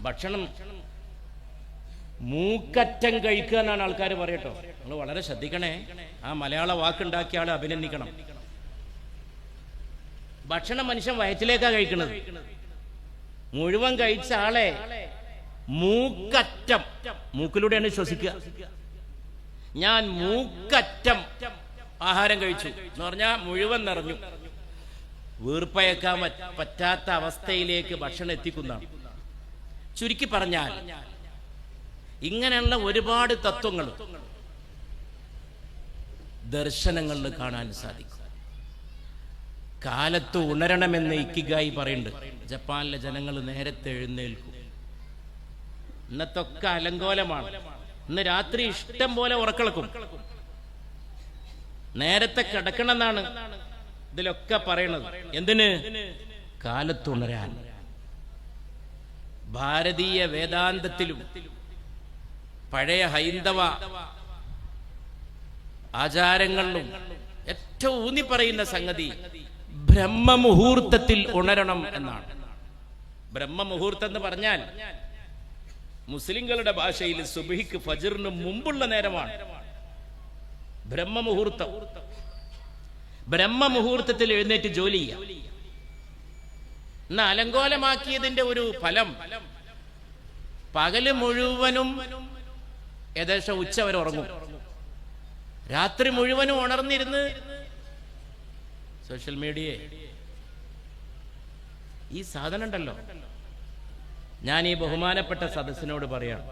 ഭക്ഷണം മൂക്കറ്റം കഴിക്കുക എന്നാണ് ആൾക്കാർ പറയട്ടോ. നിങ്ങൾ വളരെ ശ്രദ്ധിക്കണേ, ആ മലയാള വാക്കുണ്ടാക്കിയ ആളെ അഭിനന്ദിക്കണം. ഭക്ഷണം മനുഷ്യൻ വയറ്റിലേക്കാ കഴിക്കുന്നത്. മുഴുവൻ കഴിച്ച ആളെ മൂക്കറ്റം, മൂക്കിലൂടെയാണ് ശ്വസിക്കുക. ഞാൻ മൂക്കറ്റം ആഹാരം കഴിച്ചു എന്ന് പറഞ്ഞാൽ മുഴുവൻ നിറഞ്ഞു. വീർപ്പയക്കാൻ പറ്റാത്ത അവസ്ഥയിലേക്ക് ഭക്ഷണം എത്തിക്കുന്നതാണ്. ചുരുക്കി പറഞ്ഞാൽ ഇങ്ങനെയുള്ള ഒരുപാട് തത്വങ്ങൾ ദർശനങ്ങളിൽ കാണാൻ സാധിക്കും. കാലത്ത് ഉണരണമെന്ന് ഇക്കിഗായി പറയുന്നുണ്ട്. ജപ്പാനിലെ ജനങ്ങൾ നേരത്തെ എഴുന്നേൽക്കും. ഇന്നത്തൊക്കെ അലങ്കോലമാണ്. ഇന്ന് രാത്രി ഇഷ്ടം പോലെ ഉറക്കളക്കും. നേരത്തെ കിടക്കണമെന്നാണ് ഇതിലൊക്കെ പറയണത്. എന്തിന്? കാലത്തുണരാൻ. ഭാരതീയ വേദാന്തത്തിലും പഴയ ഹൈന്ദവ ആചാരങ്ങളിലും ഏറ്റവും ഊന്നി പറയുന്ന സംഗതി ബ്രഹ്മമുഹൂർത്തത്തിൽ ഉണരണം എന്നാണ്. ബ്രഹ്മമുഹൂർത്തം എന്ന് പറഞ്ഞാൽ മുസ്ലിങ്ങളുടെ ഭാഷയിൽ സുബ്ഹിക്ക് ഫജ്റിന് മുമ്പുള്ള നേരമാണ് ബ്രഹ്മമുഹൂർത്തം. ബ്രഹ്മമുഹൂർത്തത്തിൽ എഴുന്നേറ്റ് ജോലി ചെയ്യാം. ഇന്ന് അലങ്കോലമാക്കിയതിന്റെ ഒരു ഫലം പകല് മുഴുവനും ഏകദേശം ഉച്ച വരെ ഉറങ്ങും. രാത്രി മുഴുവനും ഉണർന്നിരുന്ന് സോഷ്യൽ മീഡിയ. ഈ സാധനം ഉണ്ടല്ലോ, ഞാൻ ഈ ബഹുമാനപ്പെട്ട സദസ്സിനോട് പറയാം,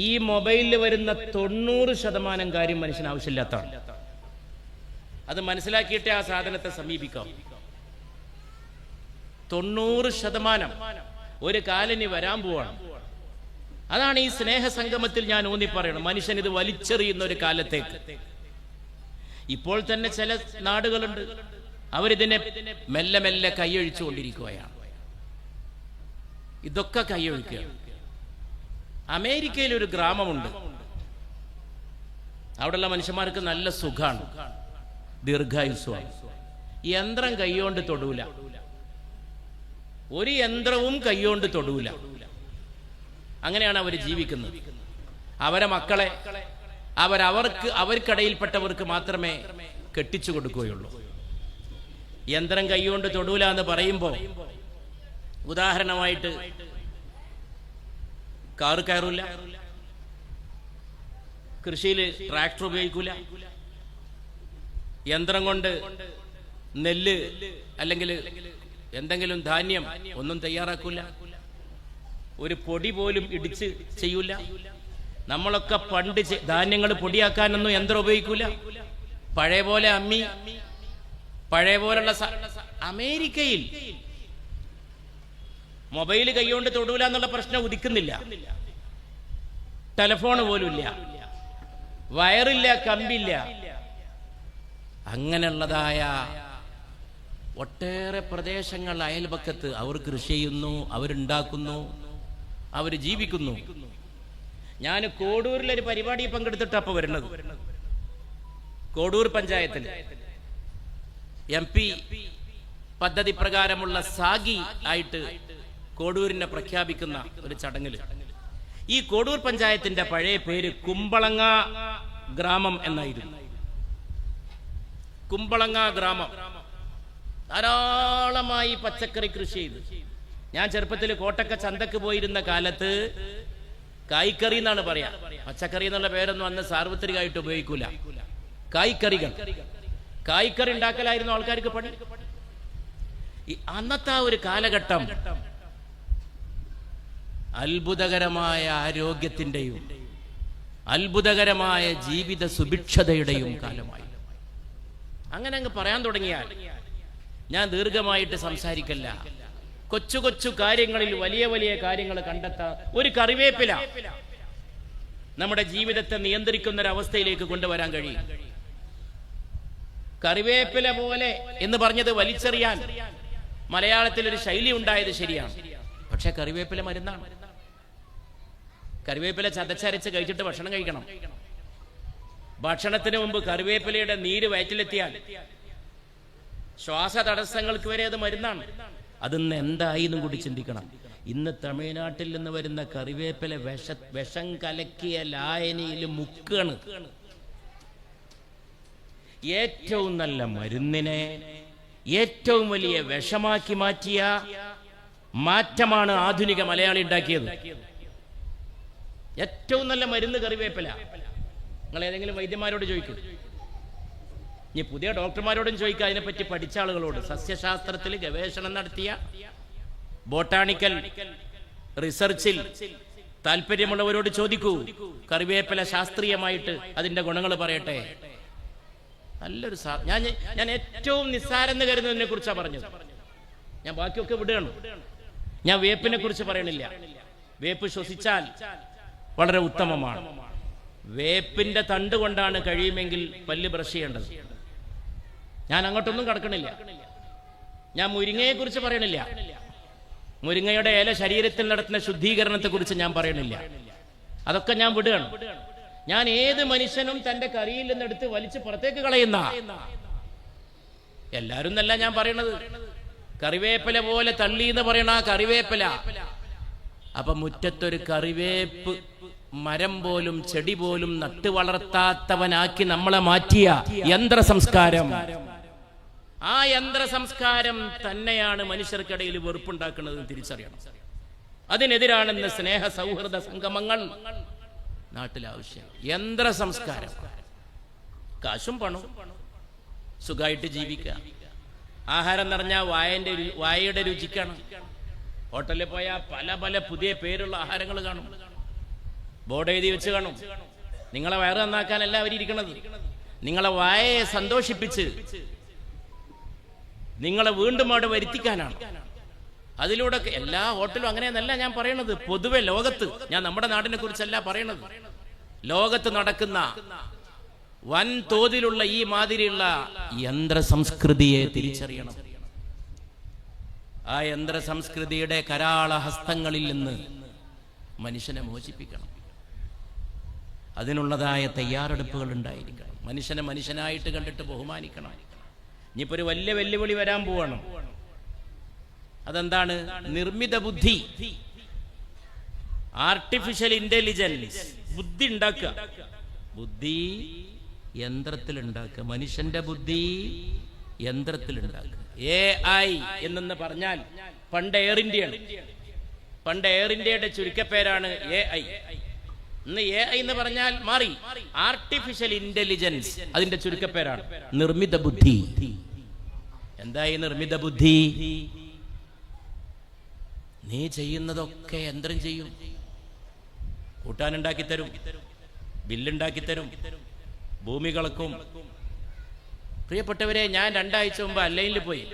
ഈ മൊബൈലിൽ വരുന്ന 90% കാര്യം മനുഷ്യന് ആവശ്യമില്ലാത്തതാണ്. അത് മനസ്സിലാക്കിയിട്ടേ ആ സാധനത്തെ സമീപിക്കാം. 90% ഒരു കാലിന് വരാൻ പോവാണ്. അതാണ് ഈ സ്നേഹസംഗമത്തിൽ ഞാൻ ഊന്നി പറയണം. മനുഷ്യൻ ഇത് വലിച്ചെറിയുന്ന ഒരു കാലത്തേക്ക്. ഇപ്പോൾ തന്നെ ചില നാടുകളുണ്ട്, അവരിതിനെ മെല്ലെ മെല്ലെ കൈയൊഴിച്ചുകൊണ്ടിരിക്കുകയാണ്. ഇതൊക്കെ കൈയൊഴിക്കുക. അമേരിക്കയിൽ ഒരു ഗ്രാമമുണ്ട്. അവിടെയുള്ള മനുഷ്യന്മാർക്ക് നല്ല സുഖാണ്, ദീർഘായുസ്വാണ്. യന്ത്രം കൈകൊണ്ട് തൊടൂല, ഒരു യന്ത്രവും കൈകൊണ്ട് തൊടൂല. അങ്ങനെയാണ് അവർ ജീവിക്കുന്നത്. അവരെ മക്കളെ അവർക്കിടയിൽപ്പെട്ടവർക്ക് മാത്രമേ കെട്ടിച്ചു കൊടുക്കുകയുള്ളൂ. യന്ത്രം കൈകൊണ്ട് തൊടൂല എന്ന് പറയുമ്പോൾ ഉദാഹരണമായിട്ട് കാറ് കയറൂല, കൃഷിയിൽ ട്രാക്ടർ ഉപയോഗിക്കൂല, യന്ത്രം കൊണ്ട് നെല്ല് അല്ലെങ്കിൽ എന്തെങ്കിലും ധാന്യം ഒന്നും തയ്യാറാക്കൂല, ഒരു പൊടി പോലും ഇടിച്ച് ചെയ്യൂല. നമ്മളൊക്കെ പണ്ട് ധാന്യങ്ങൾ പൊടിയാക്കാനൊന്നും യന്ത്രം ഉപയോഗിക്കൂല. പഴയ പോലെ അമ്മി, പഴയ പോലുള്ള അമേരിക്കയിൽ മൊബൈൽ കൈകൊണ്ട് തൊടൂല എന്നുള്ള പ്രശ്നം ഉദിക്കുന്നില്ല. ടെലിഫോൺ പോലും ഇല്ല, വയറില്ല, കമ്പില്ല. അങ്ങനെയുള്ളതായ ഒട്ടേറെ പ്രദേശങ്ങൾ അയൽപക്കത്ത് അവർ കൃഷി ചെയ്യുന്നു, അവരുണ്ടാക്കുന്നു, അവർ ജീവിക്കുന്നു. ഞാൻ കോഡൂരിലൊരു പരിപാടി പങ്കെടുത്തിട്ട് അപ്പൊ വരുന്നത്. കോഡൂർ പഞ്ചായത്തിൽ MP പദ്ധതി പ്രകാരമുള്ള സാഗി ആയിട്ട് കോഡൂരിനെ പ്രഖ്യാപിക്കുന്ന ഒരു ചടങ്ങില് ഈ കോഡൂർ പഞ്ചായത്തിന്റെ പഴയ പേര് കുമ്പളങ്ങ ഗ്രാമം എന്നായിരുന്നു. കുമ്പളങ്ങ ഗ്രാമം ധാരാളമായി പച്ചക്കറി കൃഷി ചെയ്തു. ഞാൻ ചെറുപ്പത്തിൽ കോട്ടക്ക ചന്തക്ക് പോയിരുന്ന കാലത്ത് കായ്ക്കറി എന്നാണ് പറയാ. പച്ചക്കറി എന്നുള്ള പേരൊന്നും അന്ന് സാർവത്രികമായിട്ട് ഉപയോഗിക്കൂല. കായ്ക്കറി ഉണ്ടാക്കലായിരുന്നു ആൾക്കാർക്ക് പണി. അന്നത്തെ ആ ഒരു കാലഘട്ടം അത്ഭുതകരമായ ആരോഗ്യത്തിന്റെയും അത്ഭുതകരമായ ജീവിത സുഭിക്ഷതയുടെയും കാലമായി. അങ്ങനെ അങ്ങ് പറയാൻ തുടങ്ങിയാൽ ഞാൻ ദീർഘമായിട്ട് സംസാരിക്കല്ല. കൊച്ചു കൊച്ചു കാര്യങ്ങളിൽ വലിയ വലിയ കാര്യങ്ങൾ കണ്ടെത്താൻ ഒരു കറിവേപ്പില നമ്മുടെ ജീവിതത്തെ നിയന്ത്രിക്കുന്ന ഒരു അവസ്ഥയിലേക്ക് കൊണ്ടുവരാൻ കഴിയും. കറിവേപ്പില പോലെ എന്ന് പറഞ്ഞത് വലിച്ചെറിയാൻ മലയാളത്തിൽ ഒരു ശൈലി ഉണ്ടായത് ശരിയാണ്. പക്ഷെ കറിവേപ്പില മരുന്നാണ്. കറിവേപ്പില ചതച്ചരച്ച് കഴിച്ചിട്ട് ഭക്ഷണം കഴിക്കണം. ഭക്ഷണത്തിന് മുമ്പ് കറിവേപ്പിലയുടെ നീര് വയറ്റിലെത്തിയാൽ ശ്വാസ തടസ്സങ്ങൾക്ക് വരെ അത് മരുന്നാണ്. അതിന്ന് എന്തായി എന്നും കൂടി ചിന്തിക്കണം. ഇന്ന് തമിഴ്നാട്ടിൽ നിന്ന് വരുന്ന കറിവേപ്പില വിഷം കലക്കിയ ലായനിയിൽ മുക്കാണ്. ഏറ്റവും നല്ല മരുന്നിനെ ഏറ്റവും വലിയ വിഷമാക്കി മാറ്റിയ മാറ്റമാണ് ആധുനിക മലയാളി ഉണ്ടാക്കിയത്. ഏറ്റവും നല്ല മരുന്ന് കറിവേപ്പില. നിങ്ങൾ ഏതെങ്കിലും വൈദ്യന്മാരോട് ചോദിക്കും, ഇനി പുതിയ ഡോക്ടർമാരോടും ചോദിക്കുക, അതിനെപ്പറ്റി പഠിച്ച ആളുകളോട്, സസ്യശാസ്ത്രത്തിൽ ഗവേഷണം നടത്തിയ ബോട്ടാണിക്കൽ റിസർച്ചിൽ താല്പര്യമുള്ളവരോട് ചോദിക്കൂ, കറിവേപ്പില ശാസ്ത്രീയമായിട്ട് അതിന്റെ ഗുണങ്ങൾ പറയട്ടെ. നല്ലൊരു ഞാൻ ഏറ്റവും നിസ്സാരെന്ന് കരുതുന്നതിനെ കുറിച്ചാണ് പറഞ്ഞത്. ഞാൻ ബാക്കിയൊക്കെ വിടുകയാണ്. ഞാൻ വേപ്പിനെ കുറിച്ച് പറയണില്ല. വേപ്പ് ശ്വസിച്ചാൽ വളരെ ഉത്തമമാണ്. വേപ്പിന്റെ തണ്ട് കൊണ്ടാണ് കഴിയുമെങ്കിൽ പല്ല് ബ്രഷ് ചെയ്യേണ്ടത്. ഞാൻ അങ്ങോട്ടൊന്നും കടക്കണില്ല. ഞാൻ മുരിങ്ങയെ കുറിച്ച് പറയണില്ല. മുരിങ്ങയുടെ ഇല ശരീരത്തിൽ നടത്തുന്ന ശുദ്ധീകരണത്തെ കുറിച്ച് ഞാൻ പറയണില്ല. അതൊക്കെ ഞാൻ വിടുകയാണ്. ഞാൻ ഏത് മനുഷ്യനും തന്റെ കറിയിൽ നിന്നെടുത്ത് വലിച്ച് പുറത്തേക്ക് കളയുന്ന, എല്ലാരും എന്നല്ല ഞാൻ പറയണത്, കറിവേപ്പില പോലെ തള്ളി എന്ന് പറയണ കറിവേപ്പില. അപ്പൊ മുറ്റത്തൊരു കറിവേപ്പ് മരം പോലും ചെടി പോലും നട്ടു വളർത്താത്തവനാക്കി നമ്മളെ മാറ്റിയ യന്ത്ര സംസ്കാരം, ആ യന്ത്ര സംസ്കാരം തന്നെയാണ് മനുഷ്യർക്കിടയിൽ വെറുപ്പുണ്ടാക്കുന്നതെന്ന് തിരിച്ചറിയണം. അതിനെതിരാണെന്ന് സ്നേഹ സൗഹൃദ സംഗമങ്ങൾ നാട്ടിലാവശ്യം. യന്ത്ര സംസ്കാരം, കാശും പണവും, സുഖമായിട്ട് ജീവിക്കുക. ആഹാരം നിറഞ്ഞാൽ വായയുടെ രുചിക്കാണ്. ഹോട്ടലിൽ പോയാൽ പല പല പുതിയ പേരുള്ള ആഹാരങ്ങൾ കാണും, ബോർഡ് എഴുതി വെച്ച് കാണും. നിങ്ങളെ വയറ് നന്നാക്കാനല്ല അവരിയ്ക്കണത്, നിങ്ങളെ വായയെ സന്തോഷിപ്പിച്ച് നിങ്ങളെ വീണ്ടും അവിടെ വരുത്തിക്കാനാണ്. അതിലൂടെ എല്ലാ ഹോട്ടലും അങ്ങനെയെന്നല്ല ഞാൻ പറയണത്. പൊതുവെ ലോകത്ത്, ഞാൻ നമ്മുടെ നാടിനെ കുറിച്ചല്ല പറയണത്, ലോകത്ത് നടക്കുന്ന വൻ തോതിലുള്ള ഈ മാതിരിയുള്ള യന്ത്ര സംസ്കൃതിയെ തിരിച്ചറിയണം. ആ യന്ത്ര സംസ്കൃതിയുടെ കരാള ഹസ്തങ്ങളിൽ നിന്ന് മനുഷ്യനെ മോചിപ്പിക്കണം. അതിനുള്ളതായ തയ്യാറെടുപ്പുകൾ ഉണ്ടായിരിക്കണം. മനുഷ്യനെ മനുഷ്യനായിട്ട് കണ്ടിട്ട് ബഹുമാനിക്കണം. ഇനിയിപ്പോ ഒരു വലിയ വെല്ലുവിളി വരാൻ പോവാണ്. അതെന്താണ്? നിർമ്മിത ബുദ്ധി, ആർട്ടിഫിഷ്യൽ ഇന്റലിജൻസ്. ബുദ്ധി ഉണ്ടാക്കുക, ബുദ്ധി യന്ത്രത്തിൽ ഉണ്ടാക്കുക, മനുഷ്യന്റെ ബുദ്ധി യന്ത്രത്തിൽ ഉണ്ടാക്കുക. AI എന്നെന്ന് പറഞ്ഞാൽ പണ്ട് എയർ ഇന്ത്യയാണ്. പണ്ട് എയർ ഇന്ത്യയുടെ ചുരുക്കപ്പേരാണ് AI. ഇന്ന് AI എന്ന് പറഞ്ഞാൽ മാറി, ആർട്ടിഫിഷ്യൽ ഇന്റലിജൻസ് അതിന്റെ ചുരുക്കപ്പേരാണ്. നിർമ്മിത ബുദ്ധി. എന്തായി നിർമ്മിത ബുദ്ധി? നീ ചെയ്യുന്നതൊക്കെ യന്ത്രം ചെയ്യും. കൂട്ടാനുണ്ടാക്കിത്തരും, ബില്ലുണ്ടാക്കിത്തരും, ഭൂമി കളക്കും. പ്രിയപ്പെട്ടവരെ, ഞാൻ 2 ആഴ്ച മുമ്പ് അല്ലൈനിൽ പോയി.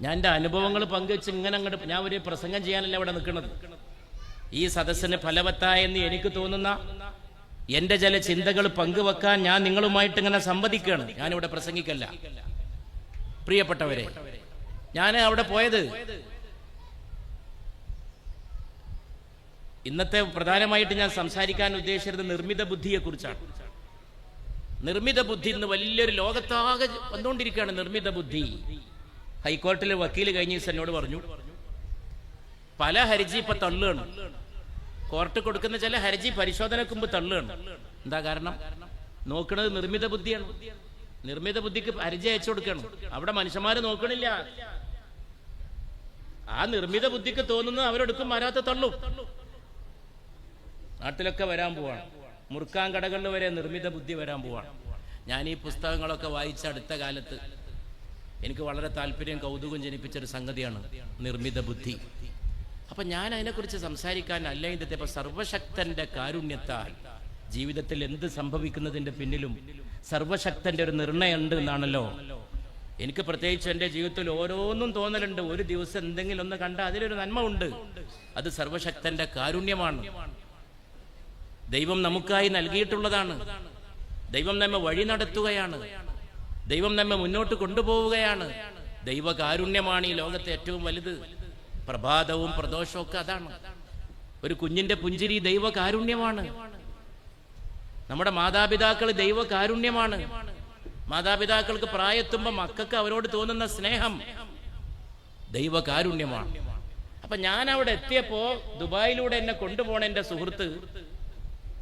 ഞാൻ എൻ്റെ അനുഭവങ്ങൾ പങ്കുവെച്ച് ഇങ്ങനെ അങ്ങോട്ട്, ഞാൻ ഒരു പ്രസംഗം ചെയ്യാനല്ല ഇവിടെ നിൽക്കുന്നത്. ഈ സദസ്സിന് ഫലവത്തായെന്ന് എനിക്ക് തോന്നുന്ന എൻ്റെ ചില ചിന്തകൾ പങ്കുവെക്കാൻ ഞാൻ നിങ്ങളുമായിട്ട് ഇങ്ങനെ സംവദിക്കുകയാണ്. ഞാനിവിടെ പ്രസംഗിക്കല്ല. പ്രിയപ്പെട്ടവരെ, ഞാൻ അവിടെ പോയത് ഇന്നത്തെ പ്രധാനമായിട്ട് ഞാൻ സംസാരിക്കാൻ ഉദ്ദേശിച്ചത് നിർമ്മിത ബുദ്ധിയെ കുറിച്ചാണ്. നിർമ്മിത ബുദ്ധി ഇന്ന് വലിയൊരു ലോകത്താകെ വന്നുകൊണ്ടിരിക്കുകയാണ്. നിർമ്മിത ബുദ്ധി. ഹൈക്കോടതിയിലെ വക്കീൽ കഴിഞ്ഞ ദിവസം എന്നോട് പറഞ്ഞു, പല ഹർജി ഇപ്പൊ തള്ളുകയാണ്. കോർട്ട് കൊടുക്കുന്ന ചില ഹർജി പരിശോധനയ്ക്ക് മുമ്പ് തള്ളുകയാണ്. എന്താ കാരണം? നോക്കുന്നത് നിർമ്മിത ബുദ്ധിയാണ്. നിർമ്മിത ബുദ്ധിക്ക് ഹർജി അയച്ചു കൊടുക്കണം. അവിടെ മനുഷ്യന്മാര് നോക്കണില്ല. ആ നിർമ്മിത ബുദ്ധിക്ക് തോന്നുന്നത് അവരെടുക്കും, വരാത്ത തള്ളും. നാട്ടിലൊക്കെ വരാൻ പോവാണ്. മുറുക്കാൻ കടകളിൽ വരെ നിർമ്മിത ബുദ്ധി വരാൻ പോവാണ്. ഞാൻ ഈ പുസ്തകങ്ങളൊക്കെ വായിച്ച അടുത്ത കാലത്ത് എനിക്ക് വളരെ താല്പര്യം, കൗതുകം ജനിപ്പിച്ചൊരു സംഗതിയാണ് നിർമ്മിത ബുദ്ധി. അപ്പൊ ഞാൻ അതിനെക്കുറിച്ച് സംസാരിക്കാൻ അല്ല ഇതിന്റെ സർവശക്തന്റെ കാരുണ്യത്താൽ ജീവിതത്തിൽ എന്ത് സംഭവിക്കുന്നതിന്റെ പിന്നിലും സർവശക്തന്റെ ഒരു നിർണയം ഉണ്ട് എന്നാണല്ലോ. എനിക്ക് പ്രത്യേകിച്ച് എൻ്റെ ജീവിതത്തിൽ ഓരോന്നും തോന്നലുണ്ട്, ഒരു ദിവസം എന്തെങ്കിലും ഒന്ന് കണ്ടാൽ അതിലൊരു നന്മ ഉണ്ട്. അത് സർവശക്തന്റെ കാരുണ്യമാണ്. ദൈവം നമുക്കായി നൽകിയിട്ടുള്ളതാണ്. ദൈവം നമ്മെ വഴി നടത്തുകയാണ്. ദൈവം നമ്മെ മുന്നോട്ട് കൊണ്ടുപോവുകയാണ്. ദൈവകാരുണ്യമാണ് ഈ ലോകത്തെ ഏറ്റവും വലുത്. പ്രഭാതവും പ്രദോഷവും ഒക്കെ അതാണ്. ഒരു കുഞ്ഞിന്റെ പുഞ്ചിരി ദൈവകാരുണ്യമാണ്. നമ്മുടെ മാതാപിതാക്കൾ ദൈവകാരുണ്യമാണ്. മാതാപിതാക്കൾക്ക് പ്രായത്തുമ്പോൾ മക്കൾക്ക് അവരോട് തോന്നുന്ന സ്നേഹം ദൈവകാരുണ്യമാണ്. അപ്പൊ ഞാൻ അവിടെ എത്തിയപ്പോ ദുബായിലൂടെ എന്നെ കൊണ്ടുപോണ എൻ്റെ സുഹൃത്ത്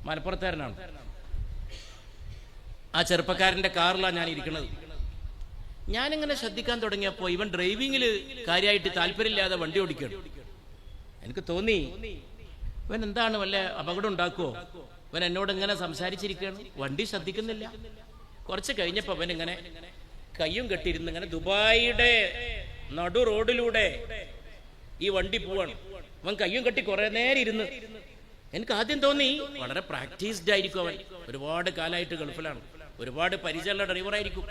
മലപ്പുറത്തുകാരനാണ്. ആ ചെറുപ്പക്കാരൻ്റെ കാറിലാണ് ഞാൻ ഇരിക്കുന്നത്. ഞാനിങ്ങനെ ശ്രദ്ധിക്കാൻ തുടങ്ങിയപ്പോൾ ഇവൻ ഡ്രൈവിങ്ങിൽ കാര്യമായിട്ട് താല്പര്യമില്ലാതെ വണ്ടി ഓടിക്കണം. എനിക്ക് തോന്നി ഇവൻ എന്താണ് വല്ല അപകടം ഉണ്ടാക്കുമോ. ഇവൻ എന്നോട് ഇങ്ങനെ സംസാരിച്ചിരിക്കുകയാണ്, വണ്ടി ശ്രദ്ധിക്കുന്നില്ല. കുറച്ച് കഴിഞ്ഞപ്പോൾ അവൻ ഇങ്ങനെ കയ്യും കെട്ടിയിരുന്ന് ഇങ്ങനെ ദുബായിയുടെ നടു റോഡിലൂടെ ഈ വണ്ടി പോവാണ്. അവൻ കയ്യും കെട്ടി കുറെ നേരം ഇരുന്ന്. എനിക്ക് ആദ്യം തോന്നി വളരെ പ്രാക്ടീസ്ഡ് ആയിരിക്കും അവൻ, ഒരുപാട് കാലമായിട്ട് ഗൾഫിലാണ്, ഒരുപാട് പരിചയമുള്ള ഡ്രൈവറായിരിക്കും.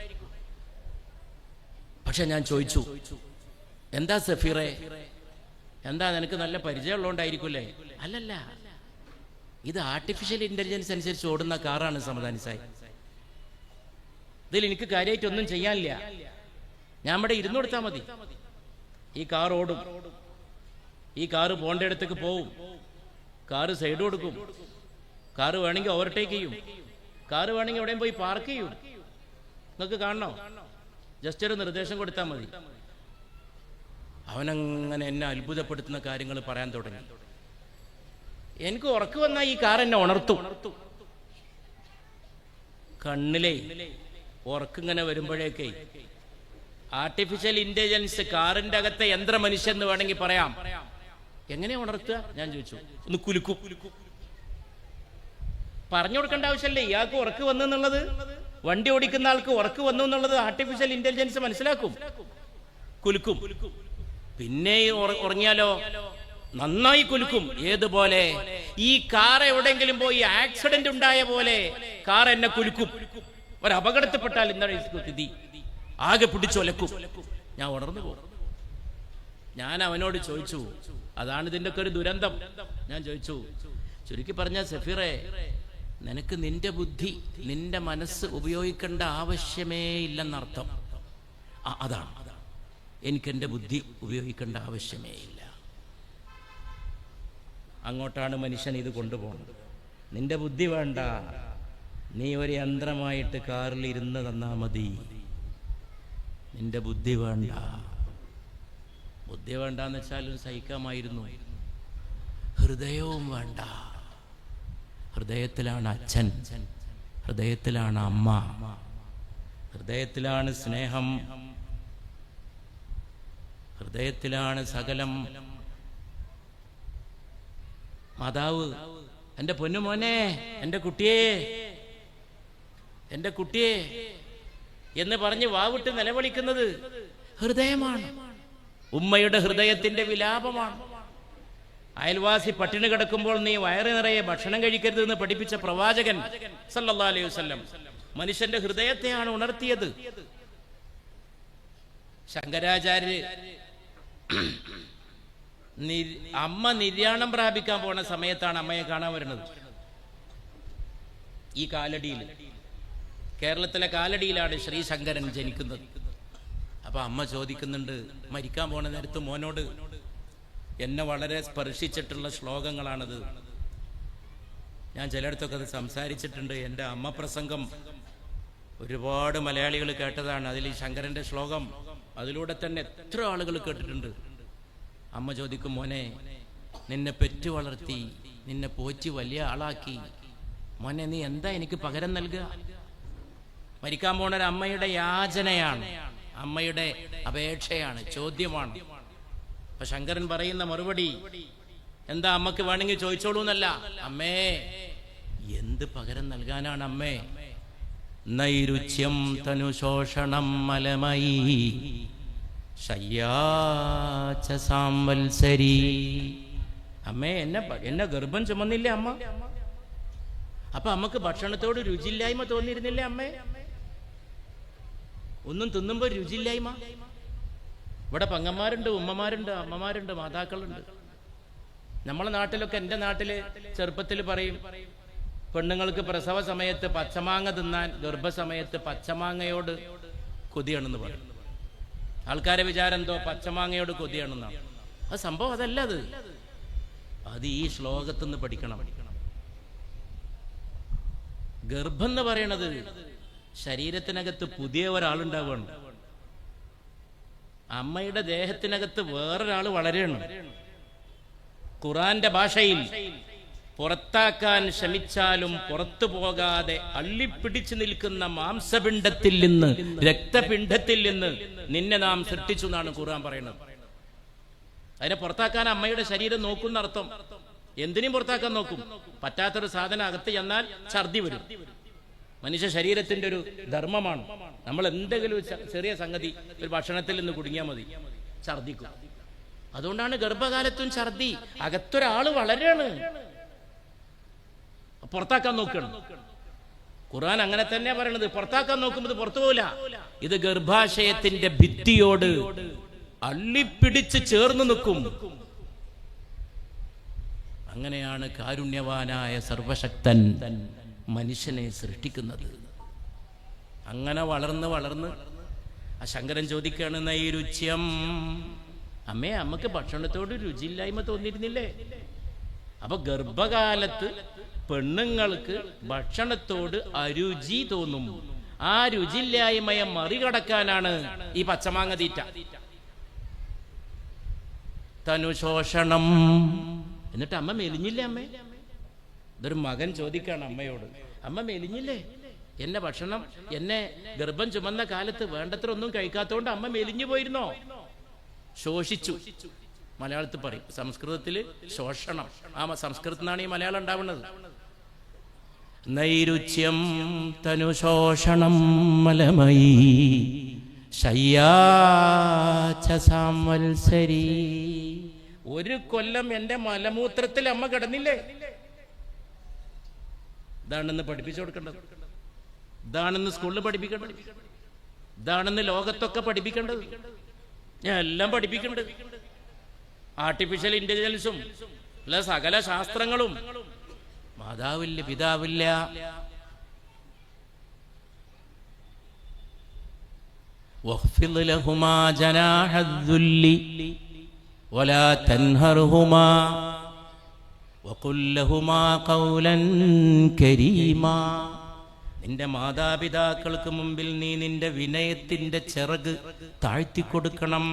പക്ഷെ ഞാൻ ചോദിച്ചു, എന്താ സഫീറെ, എന്താ നിനക്ക് നല്ല പരിചയമുള്ളതുകൊണ്ടായിരിക്കുമല്ലേ? അല്ലല്ല, ഇത് ആർട്ടിഫിഷ്യൽ ഇന്റലിജൻസ് അനുസരിച്ച് ഓടുന്ന കാറാണ് സമദാനിസായി. ഇതിൽ എനിക്ക് കാര്യമായിട്ടൊന്നും ചെയ്യാനില്ല. ഞാൻ ഇവിടെ ഇരുന്നു കൊടുത്താൽ മതി, ഈ കാർ ഓടും, ഈ കാറ് പോകേണ്ട ഇടത്തേക്ക് പോവും, കാറ് സൈഡ് കൊടുക്കും, കാറ് വേണമെങ്കിൽ ഓവർടേക്ക് ചെയ്യും, കാറ് വേണമെങ്കിൽ എവിടെയും പോയി പാർക്ക് ചെയ്യും. നിങ്ങൾക്ക് കാണണോ? ജസ്റ്റ് ഒരു നിർദ്ദേശം കൊടുത്താൽ മതി. അവനങ്ങനെ എന്നെ അത്ഭുതപ്പെടുത്തുന്ന കാര്യങ്ങൾ പറയാൻ തുടങ്ങി. എനിക്ക് ഉറക്ക് വന്നാൽ ഈ കാർ എന്നെ ഉണർത്തും. കണ്ണിലെ ഉറക്കിങ്ങനെ വരുമ്പോഴേക്കേ ആർട്ടിഫിഷ്യൽ ഇന്റലിജൻസ് കാറിന്റെ അകത്തെ യന്ത്ര മനുഷ്യൻ എന്ന് വേണമെങ്കിൽ പറയാം. എങ്ങനെയാ ഉണർത്തുക? ഞാൻ ചോദിച്ചു. ഒന്ന് കുലുക്കും. പറഞ്ഞു കൊടുക്കേണ്ട ആവശ്യമല്ലേ, ഇയാൾക്ക് ഉറക്ക് വന്നു എന്നുള്ളത്, വണ്ടി ഓടിക്കുന്ന ആൾക്ക് ഉറക്ക് വന്നു എന്നുള്ളത് ആർട്ടിഫിഷ്യൽ ഇന്റലിജൻസ് മനസ്സിലാക്കും. കുലുക്കും. പിന്നെ ഉറങ്ങിയാലോ നന്നായി കുലുക്കും. ഏതുപോലെ? ഈ കാർ എവിടെയെങ്കിലും പോയി ആക്സിഡന്റ് ഉണ്ടായ പോലെ കാർ എന്നെ കുലുക്കും. ഒരു അപകടത്തിൽപ്പെട്ടാൽ എന്താണ് സ്ഥിതി? ആകെ പിടിച്ചൊലക്കും. ഞാൻ ഉണർന്നു പോകും. ഞാൻ അവനോട് ചോദിച്ചു, അതാണ് ഇതിന്റെ ഒക്കെ ഒരു ദുരന്തം. ഞാൻ ചോദിച്ചു, ചുരുക്കി പറഞ്ഞ സഫീറെ, നിനക്ക് നിന്റെ ബുദ്ധി, നിന്റെ മനസ്സ് ഉപയോഗിക്കേണ്ട ആവശ്യമേ ഇല്ലെന്നർത്ഥം. അതാണ്, എനിക്കെന്റെ ബുദ്ധി ഉപയോഗിക്കേണ്ട ആവശ്യമേ ഇല്ല. അങ്ങോട്ടാണ് മനുഷ്യൻ ഇത് കൊണ്ടുപോകുന്നത്. നിന്റെ ബുദ്ധി വേണ്ട, നീ ഒരു യന്ത്രമായിട്ട് കാറിൽ ഇരുന്ന് തന്നാ മതി. നിന്റെ ബുദ്ധി വേണ്ട. ബുദ്ധി വേണ്ടെന്ന് വെച്ചാൽ സഹിക്കാമായിരുന്നു. ഹൃദയവും വേണ്ട. ഹൃദയത്തിലാണ് അച്ഛൻ, ഹൃദയത്തിലാണ് അമ്മ, ഹൃദയത്തിലാണ് സ്നേഹം, ഹൃദയത്തിലാണ് സകലം. മാതാവ് എൻ്റെ പൊന്നുമോനെ, എൻ്റെ കുട്ടിയെ, എൻ്റെ കുട്ടിയെ എന്ന് പറഞ്ഞ് വാവിട്ട് നിലവിളിക്കുന്നത് ഹൃദയമാണ്. ഉമ്മയുടെ ഹൃദയത്തിന്റെ വിലാപമാണ്. അയൽവാസി പട്ടിണി കിടക്കുമ്പോൾ നീ വയറ് നിറയെ ഭക്ഷണം കഴിക്കരുത് എന്ന് പഠിപ്പിച്ച പ്രവാചകൻ സല്ലല്ലാഹു അലൈഹി വസല്ലം മനുഷ്യന്റെ ഹൃദയത്തെയാണ് ഉണർത്തിയത്. ശങ്കരാചാര്യ അമ്മ നിര്യാണം പ്രാപിക്കാൻ പോണ സമയത്താണ് അമ്മയെ കാണാൻ വരുന്നത്. ഈ കാലടിയിൽ, കേരളത്തിലെ കാലടിയിലാണ് ശ്രീശങ്കരൻ ജനിക്കുന്നത്. അപ്പൊ അമ്മ ചോദിക്കുന്നുണ്ട്, മരിക്കാൻ പോണ നേരത്ത് മോനോട്, എന്നെ വളരെ സ്പർശിച്ചിട്ടുള്ള ശ്ലോകങ്ങളാണത്. ഞാൻ ചിലയിടത്തൊക്കെ അത് സംസാരിച്ചിട്ടുണ്ട്. എൻ്റെ അമ്മ പ്രസംഗം ഒരുപാട് മലയാളികൾ കേട്ടതാണ്. അതിൽ ഈ ശങ്കരൻ്റെ ശ്ലോകം, അതിലൂടെ തന്നെ എത്ര ആളുകൾ കേട്ടിട്ടുണ്ട്. അമ്മ ചോദിക്കും, മോനെ, നിന്നെ പെറ്റു വളർത്തി, നിന്നെ പോറ്റി വലിയ ആളാക്കി, മോനെ നീ എന്താ എനിക്ക് പകരം നൽകുക? മരിക്കാൻ പോണ ഒരു അമ്മയുടെ യാചനയാണ്, അമ്മയുടെ അപേക്ഷയാണ്, ചോദ്യമാണ്. അപ്പൊ ശങ്കരൻ പറയുന്ന മറുപടി എന്താ? അമ്മക്ക് വേണമെങ്കിൽ ചോദിച്ചോളൂ എന്നല്ല, അമ്മേ എന്ത് പകരം നൽകാനാണ് അമ്മേ? നൈരുച്യം തനുശോഷണം മലമയി ശയ്യാച സാംവത്സരി. അമ്മേ, എന്നെ ഗർഭം ചുമന്നില്ലേ അമ്മ? അപ്പൊ അമ്മക്ക് ഭക്ഷണത്തോട് രുചിയില്ലായ്മ തോന്നിയിരുന്നില്ലേ അമ്മേ? ഒന്നും തിന്നുമ്പോ രുചിയില്ലായ്മ. ഇവിടെ പെങ്ങന്മാരുണ്ട്, ഉമ്മമാരുണ്ട്, അമ്മമാരുണ്ട്, മാതാക്കളുണ്ട്. നമ്മളെ നാട്ടിലൊക്കെ, എൻ്റെ നാട്ടില് ചെറുപ്പത്തിൽ പറയും, പെണ്ണുങ്ങൾക്ക് പ്രസവ സമയത്ത് പച്ചമാങ്ങ തിന്നാൻ ഗർഭസമയത്ത് പച്ചമാങ്ങയോട് കൊതിയാണെന്ന് പറയും. ആൾക്കാരെ വിചാരം എന്തോ പച്ചമാങ്ങയോട് കൊതിയാണെന്നാണ്. അത് സംഭവം അതല്ല. അത് ഈ ശ്ലോകത്തിൽ നിന്ന് പഠിക്കണം. ഗർഭം എന്ന് പറയണത് ശരീരത്തിനകത്ത് പുതിയ ഒരാളുണ്ടാവുകയാണ്. അമ്മയുടെ ദേഹത്തിനകത്ത് വേറൊരാൾ വളരെയാണ്. ഖുർആന്റെ ഭാഷയിൽ പുറത്താക്കാൻ ശ്രമിച്ചാലും പുറത്തു പോകാതെ അള്ളിപ്പിടിച്ചു നിൽക്കുന്ന മാംസപിണ്ഡത്തിൽ നിന്ന്, രക്തപിണ്ഡത്തിൽ നിന്ന് നിന്നെ നാം സൃഷ്ടിച്ചു എന്നാണ് ഖുർആൻ പറയുന്നത്. അതിനെ പുറത്താക്കാൻ അമ്മയുടെ ശരീരം നോക്കുന്ന അർത്ഥം. എന്തിനും പുറത്താക്കാൻ നോക്കും. പറ്റാത്തൊരു സാധനം അകത്ത് ചെന്നാൽ ഛർദി വരും. മനുഷ്യ ശരീരത്തിന്റെ ഒരു ധർമ്മമാണ്. നമ്മൾ എന്തെങ്കിലും ചെറിയ സംഗതി ഒരു ഭക്ഷണത്തിൽ നിന്ന് കുടുങ്ങിയാൽ മതി, ഛർദിക്കും. അതുകൊണ്ടാണ് ഗർഭകാലത്തും ഛർദി. അകത്തൊരാള് വളരെയാണ്, പുറത്താക്കാൻ നോക്കണം. ഖുർആൻ അങ്ങനെ തന്നെ പറയണത്. പുറത്താക്കാൻ നോക്കുമ്പോൾ പുറത്തു പോവില്ല. ഇത് ഗർഭാശയത്തിന്റെ ഭിത്തിയോട് അള്ളിപ്പിടിച്ച് ചേർന്ന് നിൽക്കും. അങ്ങനെയാണ് കാരുണ്യവാനായ സർവശക്തൻ മനുഷ്യനെ സൃഷ്ടിക്കുന്നത്. അങ്ങനെ വളർന്ന് വളർന്ന് ആ ശങ്കരൻ ചോദിക്കാണ്, നൈരുച്യം, അമ്മേ അമ്മക്ക് ഭക്ഷണത്തോട് രുചിയില്ലായ്മ തോന്നിയിരുന്നില്ലേ? അപ്പൊ ഗർഭകാലത്ത് പെണ്ണുങ്ങൾക്ക് ഭക്ഷണത്തോട് അരുചി തോന്നും. ആ രുചിയില്ലായ്മയെ മറികടക്കാനാണ് ഈ പച്ചമാങ്ങ തീറ്റ. തനുശോഷണം. എന്നിട്ട് അമ്മ മെലിഞ്ഞില്ലേ അമ്മേ? ഇതൊരു മകൻ ചോദിക്കാണ് അമ്മയോട്, അമ്മ മെലിഞ്ഞില്ലേ? എന്നെ ഭക്ഷണം, എന്നെ ഗർഭം ചുമന്ന കാലത്ത് വേണ്ടത്ര ഒന്നും കഴിക്കാത്തോണ്ട് അമ്മ മെലിഞ്ഞു പോയിരുന്നോ? ശോഷിച്ചു. മലയാളത്തിൽ പറയും, സംസ്കൃതത്തില് ശോഷണം. ആ സംസ്കൃതത്തിനാണ് ഈ മലയാളം ഉണ്ടാവുന്നത്. നൈരുച്യം തനുശോഷണം മലമയീ ശയ്യാചസാംവത്സരീ. ഒരു കൊല്ലം എന്റെ മലമൂത്രത്തിൽ അമ്മ കിടന്നില്ലേ? ഇതാണെന്ന് പഠിപ്പിച്ചു കൊടുക്കേണ്ടത്. ഇതാണെന്ന് സ്കൂളിൽ പഠിപ്പിക്കേണ്ടത്. ഇതാണെന്ന് ലോകത്തൊക്കെ പഠിപ്പിക്കേണ്ടത്. ഞാൻ എല്ലാം പഠിപ്പിക്കേണ്ടത്. ആർട്ടിഫിഷ്യൽ ഇന്റലിജൻസും അല്ല സകല ശാസ്ത്രങ്ങളും. മാതാവില്ല, പിതാവില്ല. വഖ്ഫിദ് ലഹുമാ ജനാഹദ്ദുല്ലി വലാ തൻഹർഹുമാ വഖുൽ ലഹുമാ ഖൗലൻ കരീമാ. നിന്റെ മാതാപിതാക്കൾക്ക് മുമ്പിൽ നീ നിന്റെ വിനയത്തിന്റെ ചിറക് താഴ്ത്തിക്കൊടുക്കണം.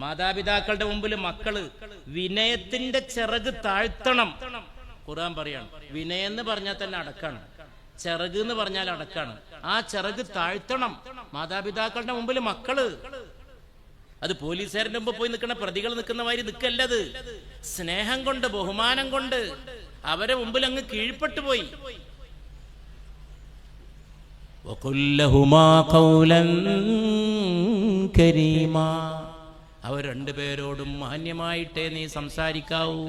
മാതാപിതാക്കളുടെ മുമ്പിൽ മക്കള് വിനയത്തിന്റെ ചിറക് താഴ്ത്തണം. ഖുർആൻ പറയാണ്, വിനയം എന്ന് പറഞ്ഞാൽ തന്നെ അടക്കാണ്, ചിറക് എന്ന് പറഞ്ഞാൽ അടക്കാണ്. ആ ചിറക് താഴ്ത്തണം മാതാപിതാക്കളുടെ മുമ്പിൽ മക്കള്. അത് പോലീസുകാരുടെ മുമ്പ് പോയി നിൽക്കുന്ന പ്രതികൾ നിൽക്കുന്ന മാതിരി നിൽക്കല്ലത്. സ്നേഹം കൊണ്ട്, ബഹുമാനം കൊണ്ട് അവരെ മുമ്പിൽ അങ്ങ് കീഴ്പ്പെട്ടു പോയി. അവർ രണ്ടുപേരോടും മാന്യമായിട്ടേ നീ സംസാരിക്കാവൂ.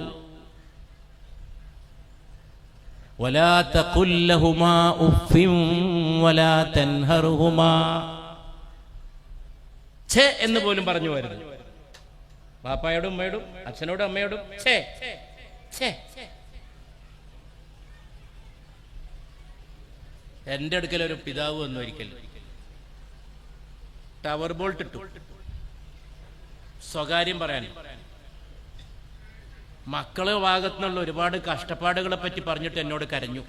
വലാ തഖുൽ ലഹുമാ ഉഫ്ഫിൻ വലാ തൻഹർഹുമാ. ഛേ എന്ന് പോലും പറഞ്ഞു വരുന്നു. ബാപ്പായോടും ഉമ്മയോടും അച്ഛനോടും അമ്മയോടും ഛേ ഛേ. എന്റെ അടുക്കൽ ഒരു പിതാവ് വന്നു ഒരിക്കൽ. ടവർ ബോൾട്ട് ഇട്ടു, സ്വകാര്യം പറയാൻ. മക്കളെ ഭാഗത്തുനിന്നുള്ള ഒരുപാട് കഷ്ടപ്പാടുകളെ പറ്റി പറഞ്ഞിട്ട് എന്നോട് കരഞ്ഞു.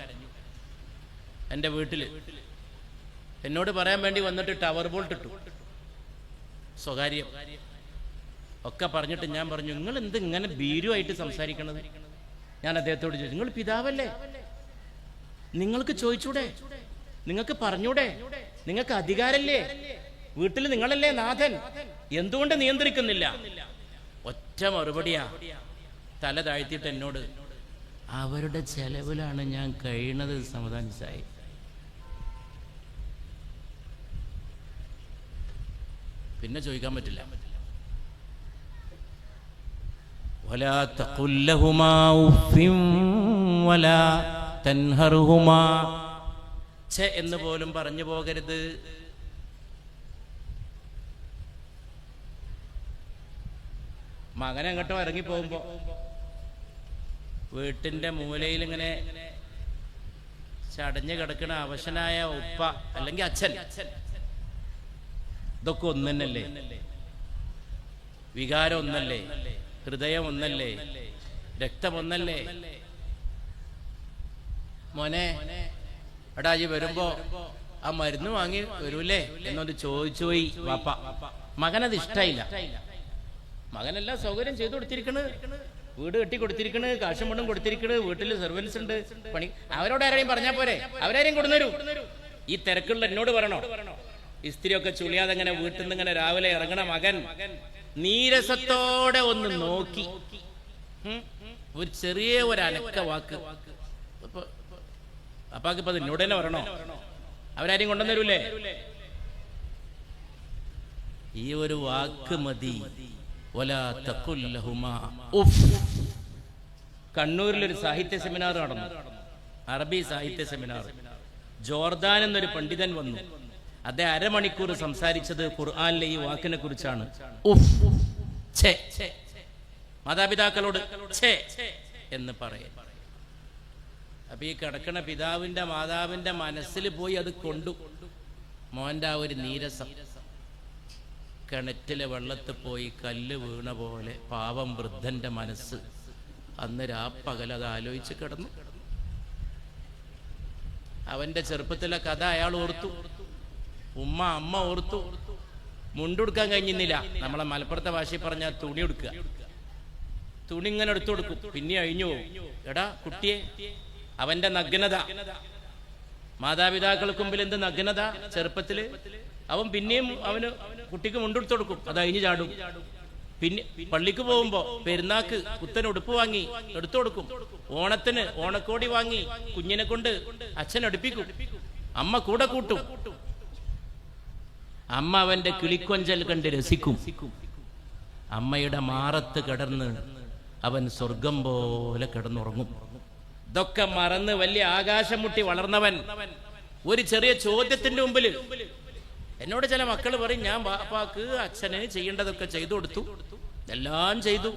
എൻ്റെ വീട്ടില് എന്നോട് പറയാൻ വേണ്ടി വന്നിട്ട് ടവർ ബോൾട്ട് ഇട്ടു, സ്വകാര്യം ഒക്കെ പറഞ്ഞിട്ട് ഞാൻ പറഞ്ഞു, നിങ്ങൾ എന്ത് ഇങ്ങനെ ഭീരുവായിട്ട് സംസാരിക്കണത്? ഞാൻ അദ്ദേഹത്തോട് ചോദിച്ചു, നിങ്ങൾ പിതാവല്ലേ, നിങ്ങൾക്ക് ചോദിച്ചൂടെ, നിങ്ങൾക്ക് പറഞ്ഞൂടെ, നിങ്ങൾക്ക് അധികാരല്ലേ, വീട്ടിൽ നിങ്ങളല്ലേ നാഥൻ, എന്തുകൊണ്ട് നിയന്ത്രിക്കുന്നില്ല? ഒറ്റ മറുപടിയാ, തല താഴ്ത്തിയിട്ട് എന്നോട്, അവരുടെ ചെലവിലാണ് ഞാൻ കഴിയണത് സമാധാനിച്ചായി. പിന്നെ ചോദിക്കാൻ പറ്റില്ല. വലാ തഖുൽ ലഹുമാ ഉഫ്ഫിൻ വലാ തൻഹർഹുമാ. ഛേ എന്ന് പോലും പറഞ്ഞു പോകരുത്. മകൻ അങ്ങോട്ടോ ഇറങ്ങി പോകുമ്പോ വീട്ടിന്റെ മൂലയിൽ ഇങ്ങനെ ചടഞ്ഞു കിടക്കണ അവശനായ ഉപ്പ അല്ലെങ്കിൽ അച്ഛൻ, ഇതൊക്കെ ഒന്നല്ലേ? വികാരം ഒന്നല്ലേ? ഹൃദയം ഒന്നല്ലേ? രക്തം ഒന്നല്ലേ? മോനെ എടാജി വരുമ്പോ ആ മരുന്ന് വാങ്ങി വരൂലേ എന്നൊന്ന് ചോദിച്ചു പോയി വാപ്പ. മകനത് ഇഷ്ടായില്ല. മകനെല്ലാം സൗകര്യം ചെയ്തു കൊടുത്തിരിക്കണ്, വീട് കെട്ടി കൊടുത്തിരിക്കണ്, കാശും പണ്ടും കൊടുത്തിരിക്കണ്, വീട്ടിൽ സർവൻസ് ഉണ്ട്, പണി. അവരോട് ആരെയും പറഞ്ഞാൽ പോരെ, അവരാരെയും കൊടുന്നേരൂ. ഈ തിരക്കുള്ള എന്നോട് പറയണോ? ഇസ്തിരിയൊക്കെ ചുളിയാതെ ഇങ്ങനെ വീട്ടിൽ നിന്ന് ഇങ്ങനെ രാവിലെ ഇറങ്ങണ മകൻ നീരസത്തോടെ ഒന്ന് നോക്കി, ഒരു ചെറിയ ഒരു അനക്ക വാക്ക്. അപ്പാക്കിപ്പോ അത് എന്നോട് തന്നെ പറയണോ? അവരാരെയും കൊണ്ടുവന്നേരൂലേ? ഈ ഒരു വാക്ക് മതി. കണ്ണൂരിലൊരു സാഹിത്യ സെമിനാർ നടന്നു, അറബി സാഹിത്യ സെമിനാർ. ജോർദാൻ എന്നൊരു പണ്ഡിതൻ വന്നു. അദ്ദേഹം അരമണിക്കൂർ സംസാരിച്ചത് ഖുർആനിലെ ഈ വാക്കിനെ കുറിച്ചാണ്. മാതാപിതാക്കളോട് ഛേ എന്ന് പറയും. അപ്പൊ ഈ കിടക്കണ പിതാവിന്റെ മാതാവിന്റെ മനസ്സിൽ പോയി അത് കൊണ്ടു. മോന്റെ ആ ഒരു നീരസം, കിണറ്റിലെ വെള്ളത്തിൽ പോയി കല്ല് വീണ പോലെ പാവം വൃദ്ധന്റെ മനസ്സ് അന്ന് രാപ്പകലത് ആലോചിച്ച് കിടന്നു. അവന്റെ ചെറുപ്പത്തിലെ കഥ അയാൾ ഓർത്തു, അമ്മ ഓർത്തു. മുണ്ടുടുക്കാൻ കഴിഞ്ഞിരുന്നില്ല. നമ്മളെ മലപ്പുറത്തെ ഭാഷയിൽ പറഞ്ഞാൽ തുണി എടുക്കുക. തുണി ഇങ്ങനെ എടുത്തു കൊടുക്കും, പിന്നെ അഴിഞ്ഞു പോകും. എടാ കുട്ടിയെ, അവന്റെ നഗ്നത, മാതാപിതാക്കൾക്ക് മുമ്പിൽ എന്ത് നഗ്നത ചെറുപ്പത്തില്. അവൻ പിന്നെയും അവന് കുട്ടിക്ക് മുണ്ടെടുത്തു കൊടുക്കും, അത് അഴിഞ്ഞു ചാടും. പിന്നെ പള്ളിക്ക് പോകുമ്പോ പെരുന്നാക്ക് പുത്തൻ ഉടുപ്പ് വാങ്ങി എടുത്തു കൊടുക്കും. ഓണത്തിന് ഓണക്കോടി വാങ്ങി കുഞ്ഞിനെ കൊണ്ട് അച്ഛൻ അടുപ്പിക്കും. അമ്മ കൂടെ കൂട്ടും. അമ്മ അവന്റെ കിളിക്കൊഞ്ചൽ കണ്ട് രസിക്കും. അമ്മയുടെ മാറത്ത് കിടന്ന് അവൻ സ്വർഗം പോലെ കിടന്നുറങ്ങും. ഇതൊക്കെ മറന്ന് വലിയ ആകാശം മുട്ടി വളർന്നവൻ ഒരു ചെറിയ ചോദ്യത്തിന്റെ മുമ്പിൽ എന്നോട് ചില മക്കൾ പറയും, ഞാൻ ബാപ്പാക്ക് അച്ഛന് ചെയ്യേണ്ടതൊക്കെ ചെയ്തു കൊടുത്തു, എല്ലാം ചെയ്തു.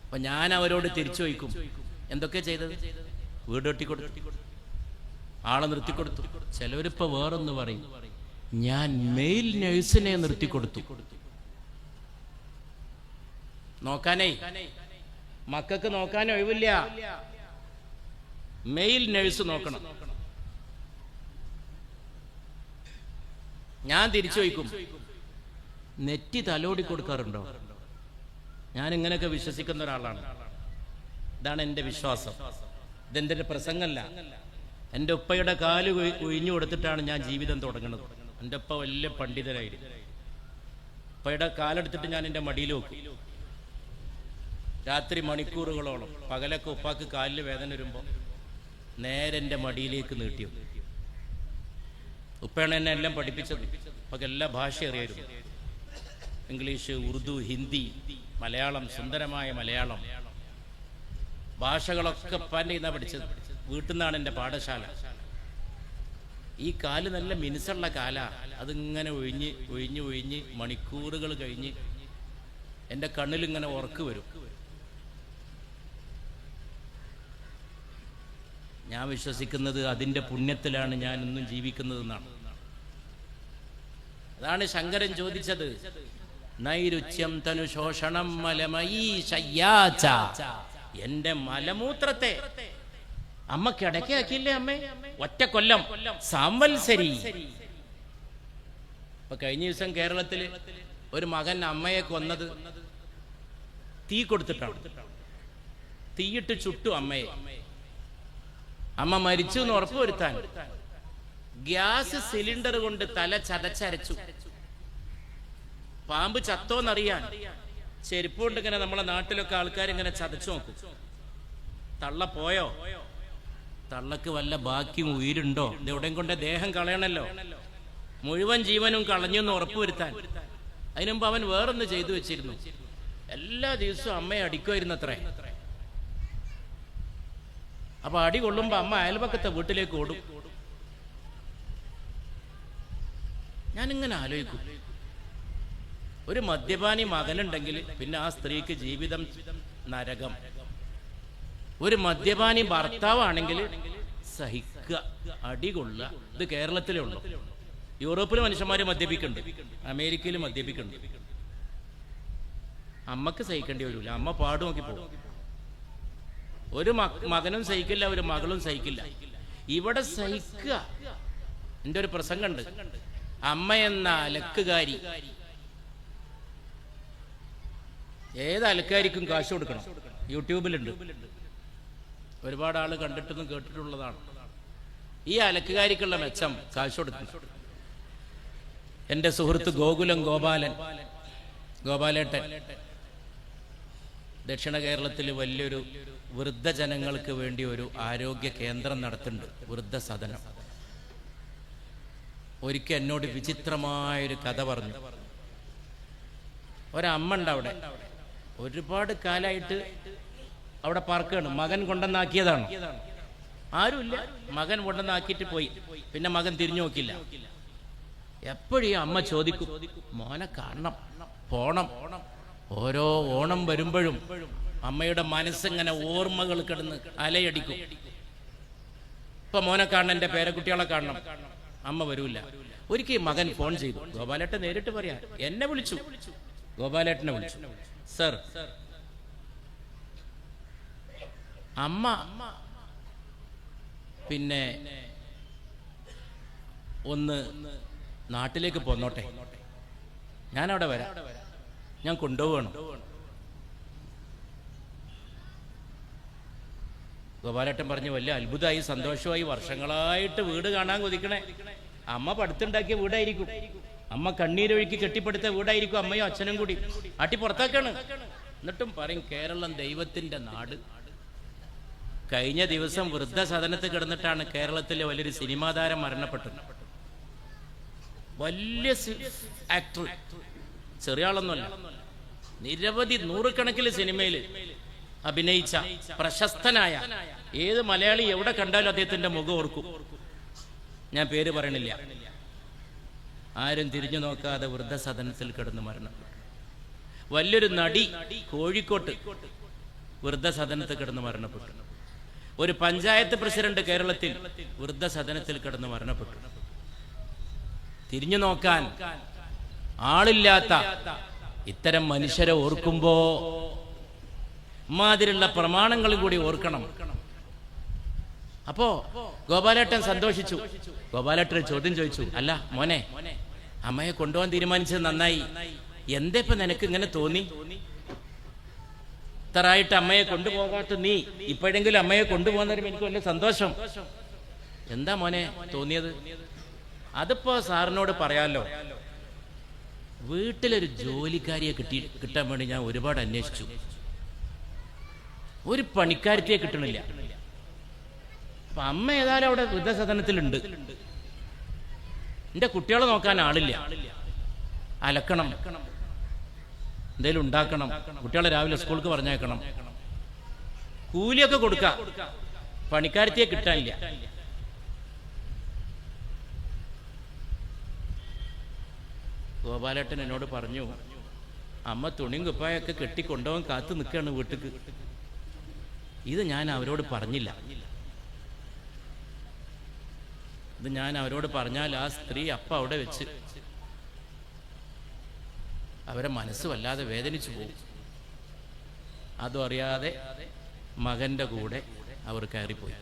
അപ്പൊ ഞാൻ അവരോട് തിരിച്ചു ചോദിക്കും, എന്തൊക്കെ ചെയ്തത്? വീട് കെട്ടിക്കൊടുത്തു, ആളെ നിർത്തിക്കൊടുത്തു. ചിലവരിപ്പോ വേറൊന്ന് പറയും, ഞാൻ മെയിൽ നഴ്സിനെ നിർത്തിക്കൊടുത്തു. നോക്കാനേ മക്കൾക്ക് നോക്കാൻ ഒഴിവില്ല, മെയിൽ നഴ്സ് നോക്കണം. ഞാൻ തിരിച്ചു ചോദിക്കും, നെറ്റി തലോടി കൊടുക്കാറുണ്ടോ? ഞാൻ ഇങ്ങനെയൊക്കെ വിശ്വസിക്കുന്ന ഒരാളാണ്. ഇതാണ് എൻ്റെ വിശ്വാസം. ഇതെന്റെ പ്രസംഗമല്ല. എൻ്റെ ഉപ്പയുടെ കാല് ഒഴിഞ്ഞു കൊടുത്തിട്ടാണ് ഞാൻ ജീവിതം തുടങ്ങുന്നത്. എൻ്റെ ഉപ്പ വലിയ പണ്ഡിതനായിരുന്നു. ഉപ്പയുടെ കാലെടുത്തിട്ട് ഞാൻ എൻ്റെ മടിയിൽ വെക്കും. രാത്രി മണിക്കൂറുകളോളം, പകലൊക്കെ ഉപ്പാക്ക് കാലിൽ വേദന വരുമ്പോൾ നേരെ എൻ്റെ മടിയിലേക്ക് നീട്ടിയോ. ഉപ്പയാണ് എന്നെ എല്ലാം പഠിപ്പിച്ചത്. ഉപ്പക്ക് എല്ലാ ഭാഷ അറിയായിരുന്നു. ഇംഗ്ലീഷ്, ഉറുദു, ഹിന്ദി, മലയാളം, സുന്ദരമായ മലയാളം ഭാഷകളൊക്കെ ഉപ്പാൻ്റെ ഇന്നാ പഠിച്ചത്. വീട്ടിൽ നിന്നാണ് എൻ്റെ പാഠശാല. ഈ കാല് നല്ല മിനുസുള്ള കാല. അതിങ്ങനെ ഒഴിഞ്ഞ് ഒഴിഞ്ഞ് ഒഴിഞ്ഞ് മണിക്കൂറുകൾ കഴിഞ്ഞ് എൻ്റെ കണ്ണിലിങ്ങനെ ഉറക്ക് വരും. ഞാൻ വിശ്വസിക്കുന്നത് അതിൻ്റെ പുണ്യത്തിലാണ് ഞാൻ ഇന്നും ജീവിക്കുന്നതെന്നാണ്. അതാണ് ശങ്കരൻ ചോദിച്ചത്, നൈരുച്യം തനു ശോഷണം മലമയീ ശയ്യാച. എന്റെ മലമൂത്രത്തെ അമ്മ കിടക്കയാക്കിയില്ലേ അമ്മേ, ഒറ്റ കൊല്ലം സംവത്സരി. ഇപ്പൊ കഴിഞ്ഞ ദിവസം കേരളത്തിൽ ഒരു മകൻ അമ്മയെ കൊന്നത് തീ കൊടുത്തിട്ടാണ്. തീയിട്ട് ചുട്ടു അമ്മയെ. അമ്മ മരിച്ചു എന്ന് ഉറപ്പുവരുത്താൻ ഗ്യാസ് സിലിണ്ടർ കൊണ്ട് തല ചതച്ചരച്ചു. പാമ്പ് ചത്തോന്നറിയാൻ ചെരുപ്പ് കൊണ്ട് ഇങ്ങനെ നമ്മളെ നാട്ടിലൊക്കെ ആൾക്കാർ ഇങ്ങനെ ചതച്ചു നോക്കും. തള്ള പോയോ, തള്ളക്ക് വല്ല ബാക്കിയും ഉயிருണ്ടോ, ഇതെവിടെയും കൊണ്ട് ദേഹം കളയണല്ലോ, മുഴുവൻ ജീവനും കളഞ്ഞു എന്ന് ഉറപ്പുവരുത്താൻ. അതിനുമുമ്പ് അവൻ വേറൊന്ന് ചെയ്തു വെച്ചിരുന്നു. എല്ലാ ദിവസവും അമ്മയെ അടിക്കുമായിരുന്നു അത്രേ. അപ്പൊ അടി കൊള്ളുമ്പോ അമ്മ അയൽപക്കത്തെ വീട്ടിലേക്ക് ഓടും. ഞാനിങ്ങനെ ആലോചിക്കും, ഒരു മദ്യപാനി മകനുണ്ടെങ്കിൽ പിന്നെ ആ സ്ത്രീക്ക് ജീവിതം നരകം. ഒരു മദ്യപാനി ഭർത്താവാണെങ്കിൽ സഹിക്കുക, അടികൊള്ളുക. ഇത് കേരളത്തിലേ ഉള്ളൂ. യൂറോപ്പിൽ മനുഷ്യന്മാര് മദ്യപിക്കുന്നുണ്ട്, അമേരിക്കയിൽ മദ്യപിക്കുന്നുണ്ട്. അമ്മക്ക് സഹിക്കേണ്ടി വരില്ല, അമ്മ പാട് നോക്കി പോകും. ഒരു മകനും സഹിക്കില്ല, ഒരു മകളും സഹിക്കില്ല. ഇവിടെ സഹിക്കുക. എൻ്റെ ഒരു പ്രസംഗമുണ്ട്, അമ്മ എന്ന അലക്കുകാരി ഏത് അലക്കാരിക്കും കാശ് കൊടുക്കണം. യൂട്യൂബിലുണ്ട്, ഒരുപാട് ആൾ കണ്ടിട്ടൊന്നും കേട്ടിട്ടുള്ളതാണ്. ഈ അലക്കുകാരിക്കുള്ള മെച്ചം കാശ് കൊടുക്കണം. എൻ്റെ സുഹൃത്ത് ഗോകുലം ഗോപാലേട്ടൻ ദക്ഷിണ കേരളത്തിൽ വലിയൊരു വൃദ്ധജനങ്ങൾക്ക് വേണ്ടി ഒരു ആരോഗ്യ കേന്ദ്രം നടത്തുന്നുണ്ട്, വൃദ്ധസദനം. ഒരിക്കൽ എന്നോട് വിചിത്രമായൊരു കഥ പറഞ്ഞു. ഒരമ്മ ഉണ്ട് അവിടെ, ഒരുപാട് കാലമായിട്ട് അവിടെ പാർക്കാണ്. മകൻ കൊണ്ടുവന്നാക്കിയതാണ്, ആരുമില്ല, മകൻ കൊണ്ടുവന്നാക്കിയിട്ട് പോയി. പിന്നെ മകൻ തിരിഞ്ഞു നോക്കില്ല. എപ്പോഴും അമ്മ ചോദിക്കും, മോനെ കാണണം, പോണം. ഓരോ ഓണം വരുമ്പോഴും അമ്മയുടെ മനസ്സിങ്ങനെ ഓർമ്മകൾ കിടന്ന് അലയടിക്കും. ഇപ്പൊ മോനെ കാണണം, എൻ്റെ പേരക്കുട്ടികളെ കാണണം, അമ്മ വരൂല. ഒരിക്കൽ മകൻ ഫോൺ ചെയ്തു. ഗോപാലേട്ടൻ നേരിട്ട് പറയാ, എന്നെ വിളിച്ചു, ഗോപാലേട്ടനെ വിളിച്ചു. സർ, അമ്മ പിന്നെ ഒന്ന് നാട്ടിലേക്ക് പോന്നോട്ടെ, ഞാനവിടെ വരാം, ഞാൻ കൊണ്ടുപോകണം. ഗോപാലേട്ടൻ പറഞ്ഞു, വലിയ അത്ഭുതമായി, സന്തോഷമായി, വർഷങ്ങളായിട്ട് വീട് കാണാൻ കൊതിക്കണേ. അമ്മ പടുത്തുണ്ടാക്കിയ വീടായിരിക്കും, അമ്മ കണ്ണീരൊഴുക്കി കെട്ടിപ്പടുത്ത വീടായിരിക്കും, അമ്മയും അച്ഛനും കൂടി ആട്ടി പുറത്താക്കാണ്. എന്നിട്ടും പറയും, കേരളം ദൈവത്തിന്റെ നാട്. കഴിഞ്ഞ ദിവസം വൃദ്ധസദനത്ത് കിടന്നിട്ടാണ് കേരളത്തിലെ വലിയൊരു സിനിമാ താരം മരണപ്പെട്ടത്. വലിയ ആക്ടർ, ചെറിയ ആളൊന്നുമല്ല, നിരവധി നൂറുകണക്കിൽ സിനിമയിൽ അഭിനയിച്ച പ്രശസ്തനായ, ഏത് മലയാളി എവിടെ കണ്ടാലും അദ്ദേഹത്തിന്റെ മുഖം ഓർക്കും. ഞാൻ പേര് പറയണില്ല. ആരും തിരിഞ്ഞു നോക്കാതെ വൃദ്ധസദനത്തിൽ കിടന്ന് മരണപ്പെട്ടു. വലിയൊരു നടി കോഴിക്കോട്ട് വൃദ്ധസദനത്തിൽ കിടന്ന് മരണപ്പെട്ടു. ഒരു പഞ്ചായത്ത് പ്രസിഡന്റ് കേരളത്തിൽ വൃദ്ധസദനത്തിൽ കിടന്ന് മരണപ്പെട്ടു. തിരിഞ്ഞു നോക്കാൻ ആളില്ലാത്ത ഇത്തരം മനുഷ്യരെ ഓർക്കുമ്പോ മാതിരിയുള്ള പ്രമാണങ്ങളും കൂടി ഓർക്കണം. അപ്പോ ഗോപാലേട്ടൻ സന്തോഷിച്ചു. ഗോപാലേട്ടൻ ചോദ്യം ചോദിച്ചു, അല്ല മോനെ, അമ്മയെ കൊണ്ടുപോകാൻ തീരുമാനിച്ചത് നന്നായി, എന്താ ഇപ്പൊ നിനക്ക് ഇങ്ങനെ തോന്നി? ഇത്രയായിട്ട് അമ്മയെ കൊണ്ടുപോകാത്ത നീ ഇപ്പോഴെങ്കിലും അമ്മയെ കൊണ്ടുപോകുന്നതിന് എനിക്ക് വലിയ സന്തോഷം. എന്താ മോനെ തോന്നിയത്? അതിപ്പോ സാറിനോട് പറയാലോ. വീട്ടിലൊരു ജോലിക്കാരിയെ കിട്ടാൻ വേണ്ടി ഞാൻ ഒരുപാട് അന്വേഷിച്ചു, ഒരു പണിക്കാരത്തിയെ കിട്ടണില്ല. അപ്പൊ അമ്മ ഏതായാലും അവിടെ വൃദ്ധസദനത്തിലുണ്ട്. എന്റെ കുട്ടികളെ നോക്കാൻ ആളില്ല, അലക്കണം, എന്തേലും ഉണ്ടാക്കണം, കുട്ടികളെ രാവിലെ സ്കൂൾക്ക് പറഞ്ഞേക്കണം, കൂലിയൊക്കെ കൊടുക്കാം, പണിക്കാരത്തിയെ കിട്ടാനില്ല. ഗോപാലേട്ടൻ എന്നോട് പറഞ്ഞു, അമ്മ തുണിയും കുപ്പായൊക്കെ കെട്ടിക്കൊണ്ടുപോകാൻ കാത്തു നിൽക്കുകയാണ് വീട്ടിക്ക്. ഇത് ഞാൻ അവരോട് പറഞ്ഞില്ല. ഇത് ഞാൻ അവരോട് പറഞ്ഞാൽ ആ സ്ത്രീ അപ്പം അവിടെ വെച്ച് അവരെ മനസ്സ് വല്ലാതെ വേദനിച്ചു പോകും. അതും അറിയാതെ മകന്റെ കൂടെ അവർ കയറിപ്പോയി.